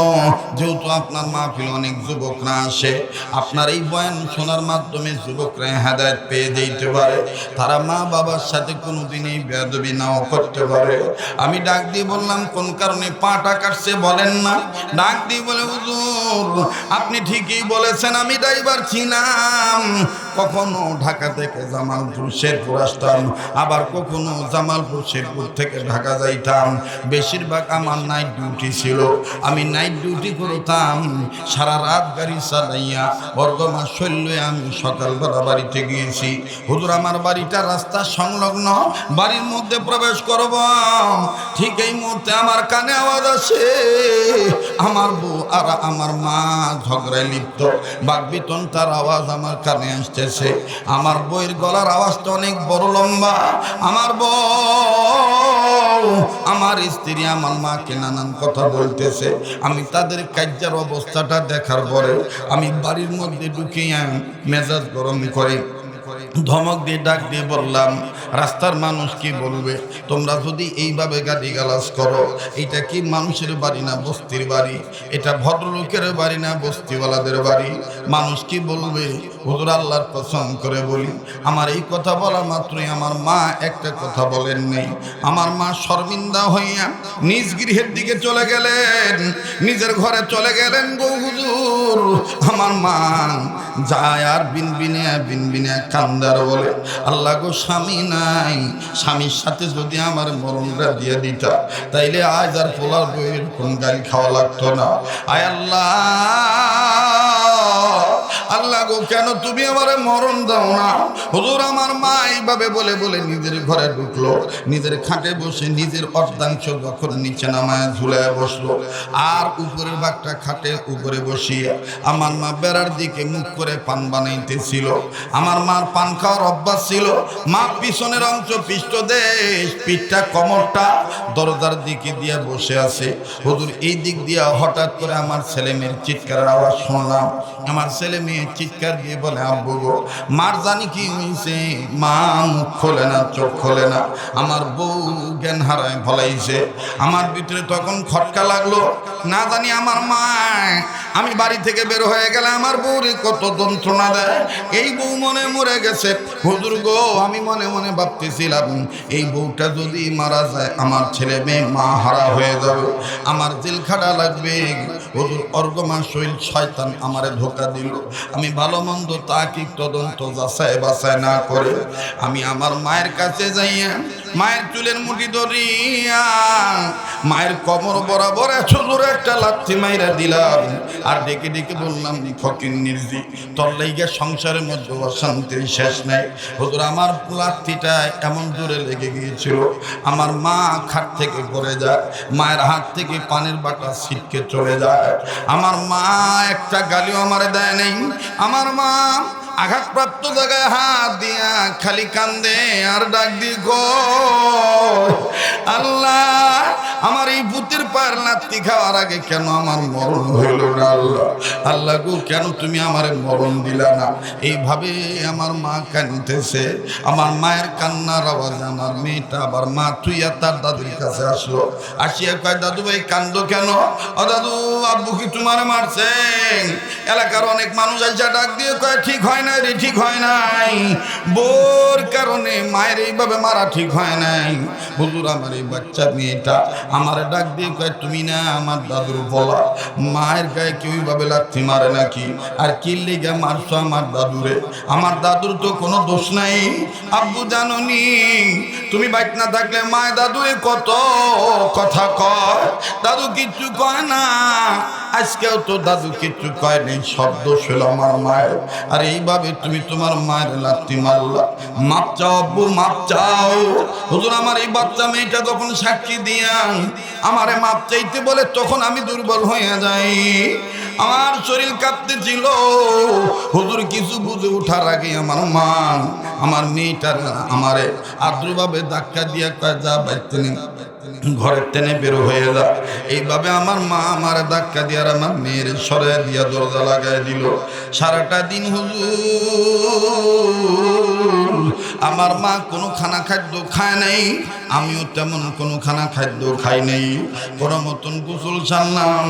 S1: যেহেতু আপনার মাহফিল অনেক যুবকরা আসে, আপনার এই বয়ান শোনার মাধ্যমে যুবকরা হেদায়েত পেয়ে যেতে পারে, তারা মা বাবার সাথে কোনোদিন এই বেয়াদবি নাও করতে পারে। আমি ডাক দিয়ে বললাম, কোন কারণে পাটা কাটছে বলেন না? ডাক দিয়ে বলে, হুজুর আপনি ঠিকই বলেছেন, আমি ড্রাইভার ছিলাম। কখনো ঢাকা থেকে জামালপুর শেরপুর আসতাম, আবার কখনো জামালপুর শেরপুর থেকে ঢাকা যাইতাম। বেশিরভাগ আমার নাইট ডিউটি ছিল, আমি নাইট ডিউটি করতাম। সারা রাত গাড়ি চালাইয়া বর্গমাস শৈল্যে আমি সকালবেলা বাড়িতে গিয়েছি। হুজুর আমার বাড়িটা রাস্তা সংলগ্ন, বাড়ির মধ্যে প্রবেশ করব, ঠিক এই মুহূর্তে আমার কানে আওয়াজ আসে, আমার বউ আর আমার মা ঝগড়ায় লিপ্ত, বাকবিতন তার আওয়াজ আমার কানে আসতেছে। আমার বউয়ের গলার আওয়াজটা অনেক বড় লম্বা। আমার বউ আমার স্ত্রী আমার মাকে নানান কথা বলতেছে। আমি তাদের কার্যের অবস্থাটা দেখার পরে আমি বাড়ির মধ্যে ঢুকিয়া মেজাজ গরম করে ধমক দিয়ে ডাক দিয়ে বললাম, রাস্তার মানুষ কি বলবে? তোমরা যদি এইভাবে গালিগালাজ করো, এটা কি মানুষের বাড়ি না বস্তির বাড়ি? এটা ভদ্রলোকের বাড়ি না বস্তিওয়ালাদের বাড়ি? মানুষ কি বলবে? হুজুর আল্লাহর কসম করে বলি, আমার এই কথা বলা মাত্রই আমার মা একটা কথা বলেন নেই। আমার মা শর্মিন্দা হইয়া নিজ গৃহের দিকে চলে গেলেন, নিজের ঘরে চলে গেলেন। গো হুজুর আমার মা যায় আর বিনবিনে কান্দার বলে, আল্লাহ গো স্বামী নাই, স্বামীর সাথে যদি আমার মরণটা দিয়ে দিতা, তাইলে আজ আর পোলার বইয়ের কোন গাড়ি খাওয়া লাগতো না। আয় আল্লাহ, আল্লাহ গো কেন তুমি আমারে মরণ দাও না? হুজুর আমার মা এইভাবে বলে বলে নিজের ঘরে ঢুকলো, নিজের খাটে বসে নিজের অর্ধাংশ যখন নিচে নামায় ঝুলায় বসলো, আর উপরের ভাগটা খাটে উপরে বসিয়ে আমার মা বেড়ার দিকে মুখ করে পান বানাইতেছিল। আমার মার পান খাওয়ার অভ্যাস ছিল। মা পিছনের অংশ পৃষ্ঠদেশ, পিঠটা কোমরটা দরজার দিকে দিয়ে বসে আছে। হুজুর এই দিক দিয়ে হঠাৎ করে আমার ছেলে মেয়ের চিৎকারের আওয়াজ শুনলাম। আমার ছেলে মেয়ে চিৎকার দিয়ে বলে, আব্বু গো মার জানি কি হয়েছে? মা মুখ খোলে না, চোখ খোলে না। আমার বউ জ্ঞান হারায় ফলাইছে। আমার ভিতরে তখন খটকা লাগলো, না জানি আমার মা, আমি বাড়ি থেকে বের হয়ে গেলে আমার বউরে কত যন্ত্রণা দেয়। এই বউ মনে মরে গেছে। হুজুর গো আমি মনে মনে ভাবতেছিলাম, এই বউটা যদি মারা যায় আমার ছেলে মেয়ে মা হারা হয়ে যাবে, আমার জেল খাটা লাগবে। হুজুর অর্গমা শৈল শয়তান আমারে ধোকা দিল। আমি ভালো মন্দ তাকিক তদন্ত যাচাই বাছাই না করে আমি আমার মায়ের কাছে যাইয়া মায়ের চুলের মুঠি ধরিয়া মায়ের কোমর বরাবর ছোটর একটা লাথি মাইরা দিলাম, আর ডেকে ডেকে বললাম, ফকির নির্জি তোর লাইগা সংসারের মধ্যে অশান্তির শেষ নাই। হুজুর আমার লাথিটা এমন জোরে লেগে গিয়েছিল, আমার মা খাট থেকে পড়ে যায়, মায়ের হাত থেকে পানির বাটা ছিটকে চলে যায়। আমার মা একটা গালিও আমারে দেয় নাই। আমার মা আঘাতপ্রাপ্ত জায়গায় হাত দিয়া খালি কান্দে আর ডাক দি গো, আল্লাহ আমার এই পুত্র লাত্তির পায়ের লাত্তি খাওয়ার আগে কেন আমার মরণ হইল না আল্লাহ? আল্লাহ গো, কেন তুমি আমারে মরণ দিলা না? এইভাবে আমার মা কাঁদতেছে। আমার মায়ের কান্নার আওয়াজে আমার মেয়েটা আবার মা তুইয়া তার দাদুর কাছে আসলো। আসিয়া কয়, দাদু ভাই কান্দো কেন? ও দাদু, আব্বু কি তোমার মারছেন? এলাকার অনেক মানুষ আইসা ডাক দিয়ে কয়, ঠিক হয় নাই রে, ঠিক হয় নাই, বোর কারণে মায়ের এইভাবে মারা ঠিক হয় নাই। হুজুর, আমার এই বাচ্চা মেয়েটা আমার ডাক দিয়ে কয়, তুমি না আমার দাদুর বলা, মায়ের গায়ে কেউ এইভাবে লাথি মারে নাকি? আর কি লেগে মারছো আমার দাদুরে? আমার দাদুর তো কোনো দোষ নাই। আব্বু জাননি, তুমি বাইক না থাকলে মায় দাদুরে কত কথা কয়, দাদু কিচ্ছু কয় না। আজকেও তো দাদু কিচ্ছু কয় নেই, সব দোষ হলো আমার মায়ের। আর এইভাবে তুমি তোমার মায়ের লাথি মারলা, মাপ চাও আব্বু, মাপ চাও। হুজুর, আমার এই বাচ্চা মেয়েটা যখন সাক্ষী দিয়া আমারে মাপ চাইতে বলে, তখন আমি দুর্বল হয়ে যাই, আমার শরীর কাঁপতেছিল। হুজুর, কিছু বুঝে ওঠার আগে আমার মা আমার মেয়েটার আমারে আদ্রভাবে ধাক্কা দিয়া কয়, যা বাইতে ঘরের টেনে বের হয়ে যা। এইভাবে আমার মা আমার ধাক্কা দিয়ে আর আমার মেয়ের সরে দিয়া দরজা লাগাই দিল। সারাটা দিন হুজুর আমার মা কোনো খানা খাদ্য খায় নাই, আমিও তেমন কোনো খানা খাদ্য খাই নাই। কোনো মতন গোসল সারলাম,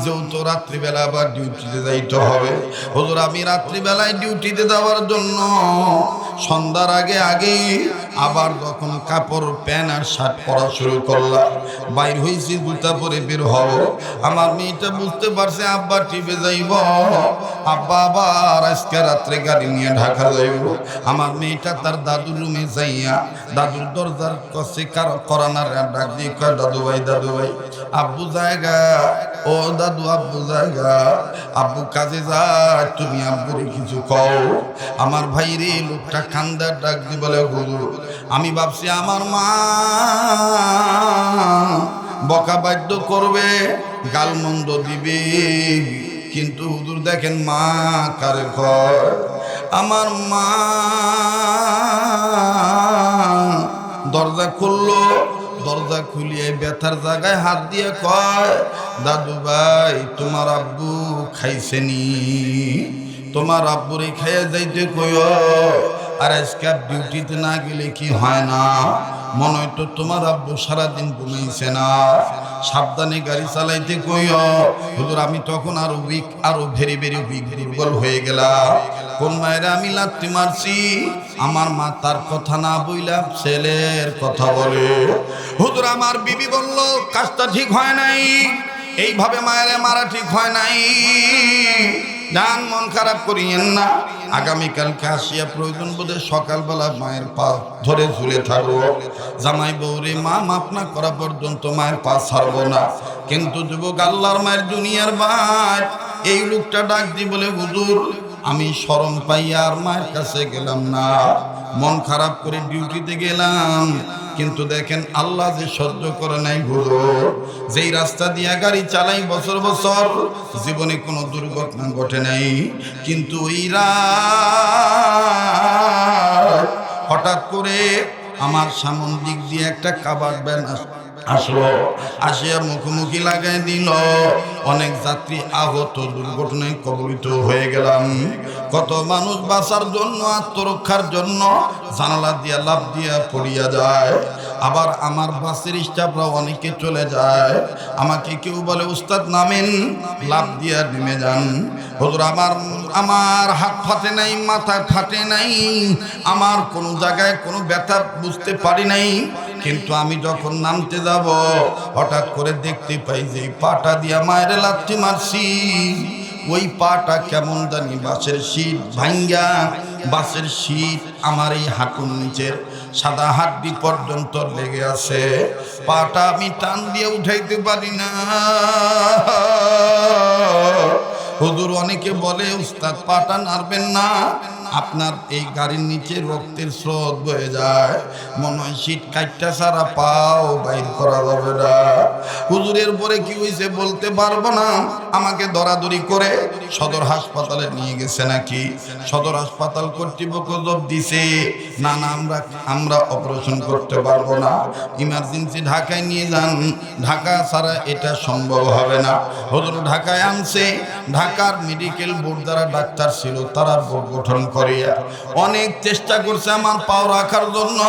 S1: যেহেতু রাত্রিবেলা আবার ডিউটিতে যাইতে হবে। হুজুর, আমি রাত্রিবেলায় ডিউটিতে যাওয়ার জন্য সন্ধ্যার আগে আবার যখন কাপড় প্যান্ট আর শার্ট পরা শুরু করলাম, বাইর হয়েছি জুতা পরে বের হব। আমার মেয়েটা বুঝতে পারছে আব্বা টিপে যাইব, আব্বা আবার আজকে রাত্রে গাড়ি নিয়ে ঢাকা যাইব। আমার মেয়েটা তার দাদুর রুমে যাইয়া দাদুর দরজার কাছে করানার ডাক দিয়ে কয়, দাদু ভাই, দাদু ভাই, আব্বু জায়গা, ও দাদু আব্বু জায়গা, আব্বু কাজে যায়, তুমি আব্বুরে কিছু কও। আমার ভাই রে, লোকটা কান্দার ডাক দিয়ে বলে, হুজুর, আমি ভাবছি আমার মা বকা বাধ্য করবে, গালমন্দ দিবে, কিন্তু হুজুর দেখেন মা কারে কয়, আমার মা দরজা খুললো, দরজা খুলিয়ে ব্যথার জায়গায় হাত দিয়ে কয়, দাদু ভাই, তোমার আব্বু খাইছেনি, তোমার আব্বুরে খেয়ে যাইতে কইও। আর আজকে ডিউটিতে না গেলে কি হয় না? মনে হয় তো তোমার আব্বু সারাদিন ঘুমাইছে না, সাবধানে গাড়ি চালাইতে কইও। হুজুর, আমি তখন আরো উইক, আরো ভেরি ভেরি উইক, দুর্বল হয়ে গেলাম। কোন মায়েরা আমি লাথি মারছি, আমার মা তার কথা না বইলা ছেলের কথা বলে। হুজুর, আমার বিবি বলল কাজটা ঠিক হয় নাই, এইভাবে মায়েরা মারা ঠিক হয় নাই। যান, মন খারাপ করিয়েন না, আগামীকালকে আসিয়া প্রয়োজন বোধে সকালবেলা মায়ের পা ধরে ঝুলে থাকবো। জামাই বউরে মা মাপ না করা পর্যন্ত মায়ের পা ছাড়বো না। কিন্তু যুবক, আল্লাহর মায়ের দুনিয়ার ভাই, এই লোকটা ডাক দি বলে, হুজুর, আমি শরম পাইয়া আর মায়ের কাছে গেলাম না, মন খারাপ করে ডিউটিতে গেলাম। কিন্তু দেখেন আল্লাহ যে সহ্য করে নাই। হুজুর, যেই রাস্তা দিয়া গাড়ি চালাই বছর বছর, জীবনে কোনো দুর্ঘটনা ঘটে নাই, কিন্তু ওই রাত হঠাৎ করে আমার সামন দিক দিয়ে একটা কাভার্ড ভ্যান আসলো, আসিয়া মুখোমুখি লাগাই দিল। অনেক যাত্রী আহত, দুর্ঘটনায় কবলিত হয়ে গেলাম। কত মানুষ বাঁচার জন্য, আত্মরক্ষার জন্য জানালা দিয়া লাফ দিয়া পড়িয়া যায়। আবার আমার বাসের স্টাফরা অনেকে চলে যায়, আমাকে কেউ বলে, উস্তাদ নামেন, লাফ দিয়া নেমে যান। হুজুর, আমার হাত ফাটে নাই, মাথা ফাটে নাই, আমার কোনো জায়গায় কোনো ব্যথা বুঝতে পারি নাই। কিন্তু আমি যখন নামতে যাব, হঠাৎ করে দেখতে পাই যে পাটা দিয়া মায়ের লাথি মারছি, ওই পাটা কেমন জানি বাসের শীত ভাঙ্গা, বাসের শীত আমার এই হাঁটুর নিচের সাদা হাড্ডি পর্যন্ত লেগে আছে। পাটা আমি টান দিয়ে উঠাইতে পারি না। হুজুর, অনেকে বলে, উস্তাদ পাটা নাড়বেন না, আপনার এই গাড়ির নিচে রক্তের স্রোত বয়ে যায়, মনে হয় শীত কাটটা সারা পাও বাইর করা যাবে না। হুজুর, হুজুরের পরে কি হয়েছে বলতে পারবো না, আমাকে দরাদরি করে সদর হাসপাতালে নিয়ে গেছে নাকি। সদর হাসপাতাল কর্তৃপক্ষ জব দিছে, না না আমরা অপারেশন করতে পারবো না, ইমার্জেন্সি ঢাকায় নিয়ে যান, ঢাকা ছাড়া এটা সম্ভব হবে না। হুজুর ঢাকায় আনছে, ঢাকার মেডিকেল বোর্ড যারা ডাক্তার ছিল তারা বোর্ড গঠন করিয়া অনেক চেষ্টা করছে আমার পাও রাখার জন্য,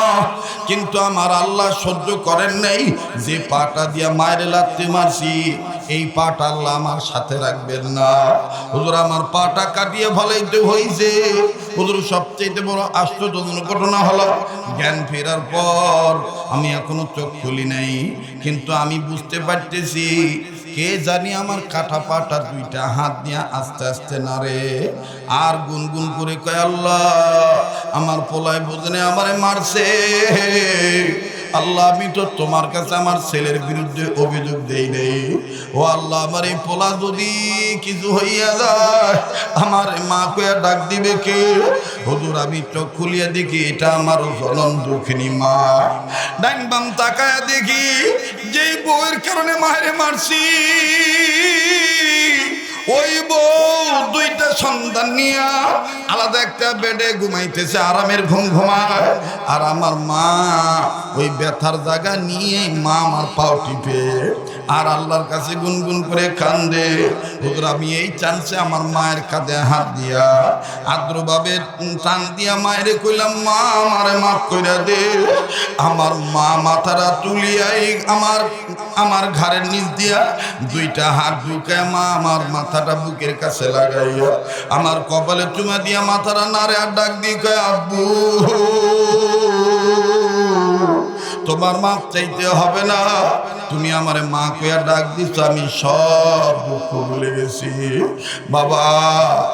S1: কিন্তু আমার আল্লাহ সহ্য করেন নাই। যে পাটা দিয়া মায়ের লাথি মারছি এই পাটা আল্লাহ আমার সাথে রাখবেন না। হুজুর আমার পাটা কাটিয়ে ফলাইতে হয়েছে। হুজুর সবচেয়ে বড় আশ্চর্যজনক ঘটনা হলো জ্ঞান ফেরার পর আমি এখনো চোখ খুলি নাই, কিন্তু আমি বুঝতে পারতেছি কে জানি আমার কাটা পাটা দুইটা হাত দিয়ে আস্তে আস্তে নাড়ে আর গুনগুন করে কয়, আল্লাহ আমার পোলায় বোঝনে আমারে মারছে, আল্লাহ আমি তো তোমার কাছে আমার ছেলের বিরুদ্ধে অভিযোগ দেই নেই, ও আল্লাহ আমার এই পোলা যদি কিছু হইয়া যায় আমার মা কয়া ডাক দিবে কে। হুজুর আমি চোখ খুলিয়া দেখি এটা আমার জনম দুঃখিনী মা। ডাইন বাম তাকায়া দেখি যেই বউয়ের কারণে মায়েরে মারছি ওই বউ দুইটা সন্তান নিয়া আলাদা একটা বেডে ঘুমাইতেছে, আরামের ঘুম ঘুমায়, আর আমার মা ওই ব্যথার জায়গা নিয়ে মা আমার পাও টিপে আর আল্লাহর কাছে গুনগুন করে কান্দে। হুজুর আমি এই চান্সে আমার মায়ের কাঁধে হাত দিয়া আদ্রভাবে টান দিয়া মায়েরে কইলাম, মা আমারে মাফ কইরা দে। আমার মা মাথাটা তুলিয়াই আমার ঘাড়ের নিচ দিয়া দুইটা হাত ঢুকায় মা আমার মাথাটা বুকের কাছে লাগাইয়া আমার কপালে চুমা দিয়া মাথাটা নাড়ে আর ডাক দিয়ে কয়, আব্বু তোমার মাপ চাইতে হবে না, তুমি আমারে মা কইয়া ডাক দিছ, আমি সব দুঃখ ভুলে গেছি। বাবা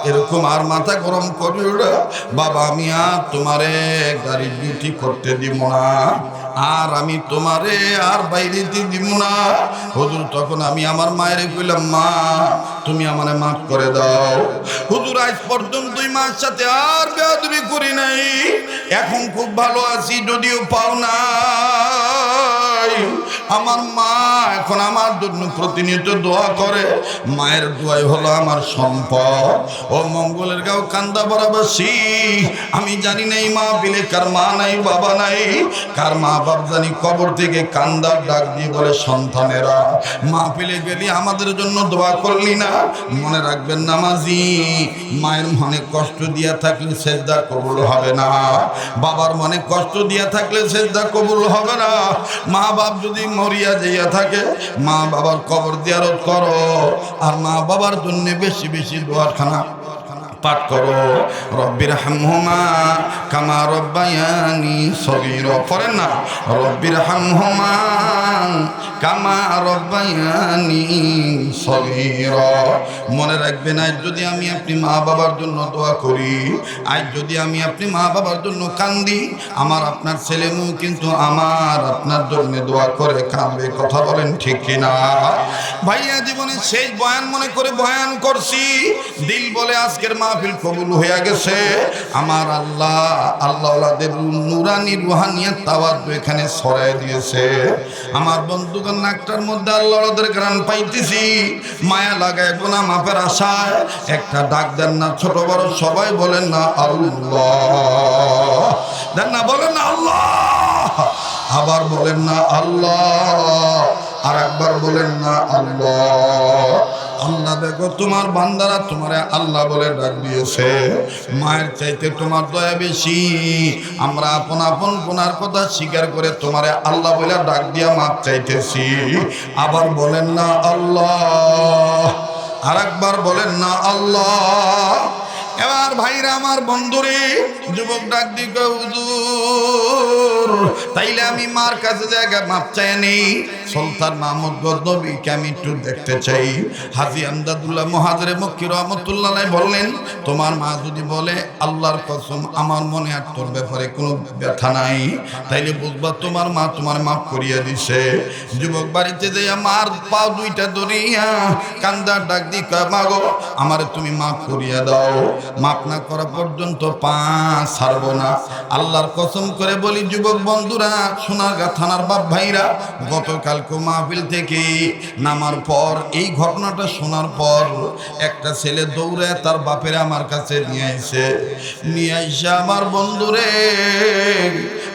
S1: এরকম আর মাথা গরম করিও না বাবা, আমি আর তোমারে গাড়ির ডিউটি করতে দিব না, আর আমি তোমারে আর বাইরে দিব না। হুজুর তখন আমি আমার মায়ের কইলাম, মা তুমি আমারে মাফ করে দাও। হুজুর আজ পর্যন্ত দুই মাস সাথে আর বেয়াদবি করি নাই, এখন খুব ভালো আছি, যদিও পাও না আমার মা এখন আমার জন্য প্রতিনিয়ত দোয়া করে, মায়ের দোয়াই হলো আমার সম্পদ। ও মঙ্গলের গাঁও কান্দা বরাবাসী, আমি জানি নাই মা বিলে কার মা নাই বাবা নাই, কার মা বাপ জানি কবর থেকে কান্দার ডাক দিয়ে বলে, সন্তানেরা মা পেলে গেলি আমাদের জন্য দোয়া করলি না। মনে রাখবেন নামাজি, মায়ের মনে কষ্ট দিয়া থাকলে সেজদা কবুল হবে না, বাবার মনে কষ্ট দিয়া থাকলে সেজদা কবুল হবে না। মা বাপ যদি মরিয়া যাইয়া থাকে মা বাবার কবর জিয়ারত করো, আর মা বাবার জন্য বেশি বেশি দোয়াখানা পাঠ করো। রব্বির হামহুমা কামা রব্বায়ানি সগীরা, পড়েন না, রব্বির হামহুমা কামা রব্বায়ানি সগীরা। মনে রাখবেন আজ যদি আমি আপনি মা বাবার জন্য দোয়া করি, আজ যদি আমি আপনি মা বাবার জন্য কান্দি, আমার আপনার ছেলে মেয়েও কিন্তু আমার আপনার জন্য দোয়া করে কাঁদবে। কথা বলেন ঠিক কিনা? ভাইয়া জীবনে শেষ বয়ান মনে করে বয়ান করছি, দিল বলে আজকের মাহফিল কবুল হয়ে গেছে। আমার আল্লাহ আল্লাহদের নুরানি রুহানিয়াত তাওয়াজ্জু এখানে ছড়ায় দিয়েছে। আমার বন্ধুগণ নাকটার মধ্যে আল্লাহদের গান পাইতেছি, মায়া লাগায় গুনাহ মাফের আশায় একটা ডাক দেন না, ছোট বড় সবাই বলেন না আল্লাহ, দেন না, বলেন না আল্লাহ, আবার বলেন না আল্লাহ, আর একবার বলেন না আল্লাহ। আল্লাহ দেখো তোমার বান্দারা তোমারে আল্লাহ বলে ডাক দিয়েছে, মায়ের চাইতে তোমার দয়া বেশি। আমরা আপন আপন গুনার কথা স্বীকার করে তোমারে আল্লাহ বলে ডাক দিয়া মাপ চাইতেছি। আবার বলেন না আল্লাহ, আর একবার বলেন না আল্লাহ। এবার ভাইরা আমার বন্ধুরে যুবক ডাক দিকে, হুজুর তাইলে আমি মার কাছে জায়গা মাপ চাই নেই, সুলতান মাহমুদ গজনবীকে আমি একটু দেখতে চাই। হাজী আমদাদুল্লাহ মুহাজিরে মক্কি রহমতুল্লাহ বললেন, তোমার মা যদি বলে আল্লাহর কসম আমার মনে আর তোর ব্যাপারে কোনো ব্যথা নাই, তাইলে বুঝবা তোমার মা তোমার মাফ করিয়া দিছে। যুবক বাড়িতে যাইয়া মার পা দুইটা ধরিয়া কান্দার ডাক দি, মা গো আমারে তুমি মাফ করিয়া দাও। মাপ না করা পর্যন্ত পা ছাড়বো না। আল্লাহর কসম করে বলি যুবক বন্ধুরা, সোনারগাঁ থানার বাপ ভাইরা, গতকালকে মাহফিল থেকে নামার পর এই ঘটনাটা শোনার পর একটা ছেলে দৌড়ে তার বাপের আমার কাছে নিয়ে আইসে আমার বন্ধুরে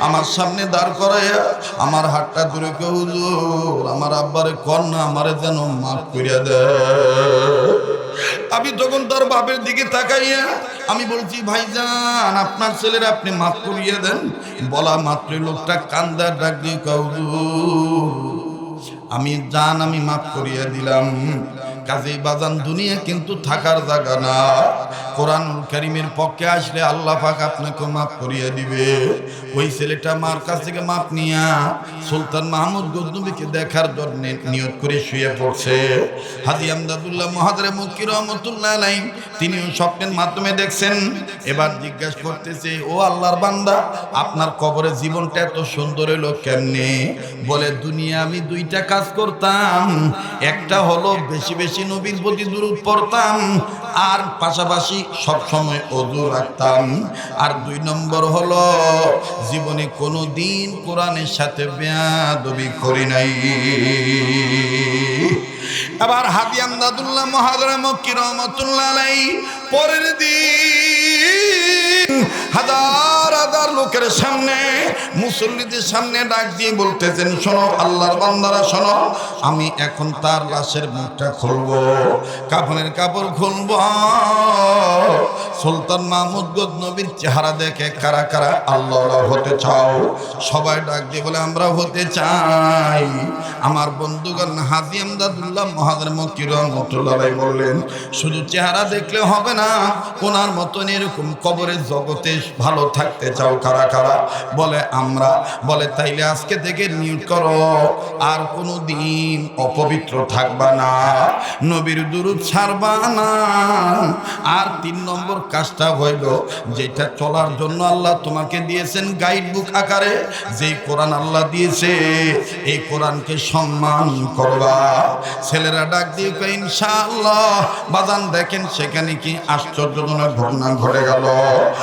S1: আমার সামনে দাঁড় করাইয়া আমার হাতটা ধরে কেউ, হুজুর আমার আব্বারে কন্যা আমারে যেন মাফ করিয়া দেয়। আমি তখন তার বাপের দিকে তাকাইয়া আমি বলছি, ভাইজান আপনার ছেলের আপনি মাফ করিয়ে দেন। বলা মাত্র লোকটা কান্দা ডাক দিয়ে আমি জান আমি মাফ করিয়া দিলাম। কাজেই বাজান দুনিয়া কিন্তু থাকার জায়গা না। কোরআনুল কারীমের পক্ষে আসলে আল্লাহ পাক আপনাকে মাফ করিয়ে দিবে। ওই ছেলেটা মার কাছ থেকে মাফ নিয়া সুলতান মাহমুদ গজনবীকে দেখার জন্য নিয়ত করে শুয়ে পড়ছে। হাজী আমদাদুল্লাহ মুহাদ্দারে মক্কি রহমাতুল্লাহ আলাইহি তিনিও স্বপ্নের মাধ্যমে দেখছেন। এবার জিজ্ঞাসা করতেছে, ও আল্লাহর বান্দা আপনার কবরে জীবনটা এত সুন্দর হলো কেমনে? বলে দুনিয়া আমি দুইটা কাজ করতাম, একটা হলো বেশি বেশি নবীর প্রতি দুরূদ পড়তাম, আর পাশাপাশি সব সময় ওযু রাখতাম, আর 2 নম্বর হলো জীবনে কোনো দিন কোরআনের সাথে বেয়াদবি করি নাই। আবার হাজী আমদাদুল্লাহ মুহাদ্দারে মক্কি রহমাতুল্লাহ আলাইহি পরের দিন হাজার হাজার লোকের সামনে মুসল্লিদের সামনে ডাক দিয়ে বলতেছেন, শোনো আল্লাহর বান্দারা শোনো, আমি এখন তার লাশের মুখটা খুলবো, কাফনের কাপড় খুলবো। সুলতান মাহমুদ গজনবীর চেহারা দেখে কারা কারা আল্লাহ হতে চাও? সবাই ডাক দিয়ে বলে আমরা হতে চাই। আমার বন্ধুগণ হাজী আমদাদুল্লাহ মুহাদ্দারে মক্কি রহমাতুল্লাহ আলাইহি বললেন, শুধু চেহারা দেখলে হবে না, ওনার মতন এরকম কবরের জগতে ভালো থাকতে চাও কারা কারা? বলে আমরা। বলে তাইলে আজকে থেকে নিয়ত করো আর কোনো দিন অপবিত্র থাকবা না, নবীর দুরূদ ছাড়বা না। আর 3 নম্বর কাজটা হইল, যেটা চলার জন্য আল্লাহ তোমাকে দিয়েছেন গাইড বুক আকারে, যেই কোরআন আল্লাহ দিয়েছে এই কোরআনকে সম্মান করবা। ছেলেরা ডাক দিয়ে কয় ইনশাআল্লাহ। বাজান দেখেন সেখানে কি আশ্চর্যজনক ঘটনা ঘটে গেল।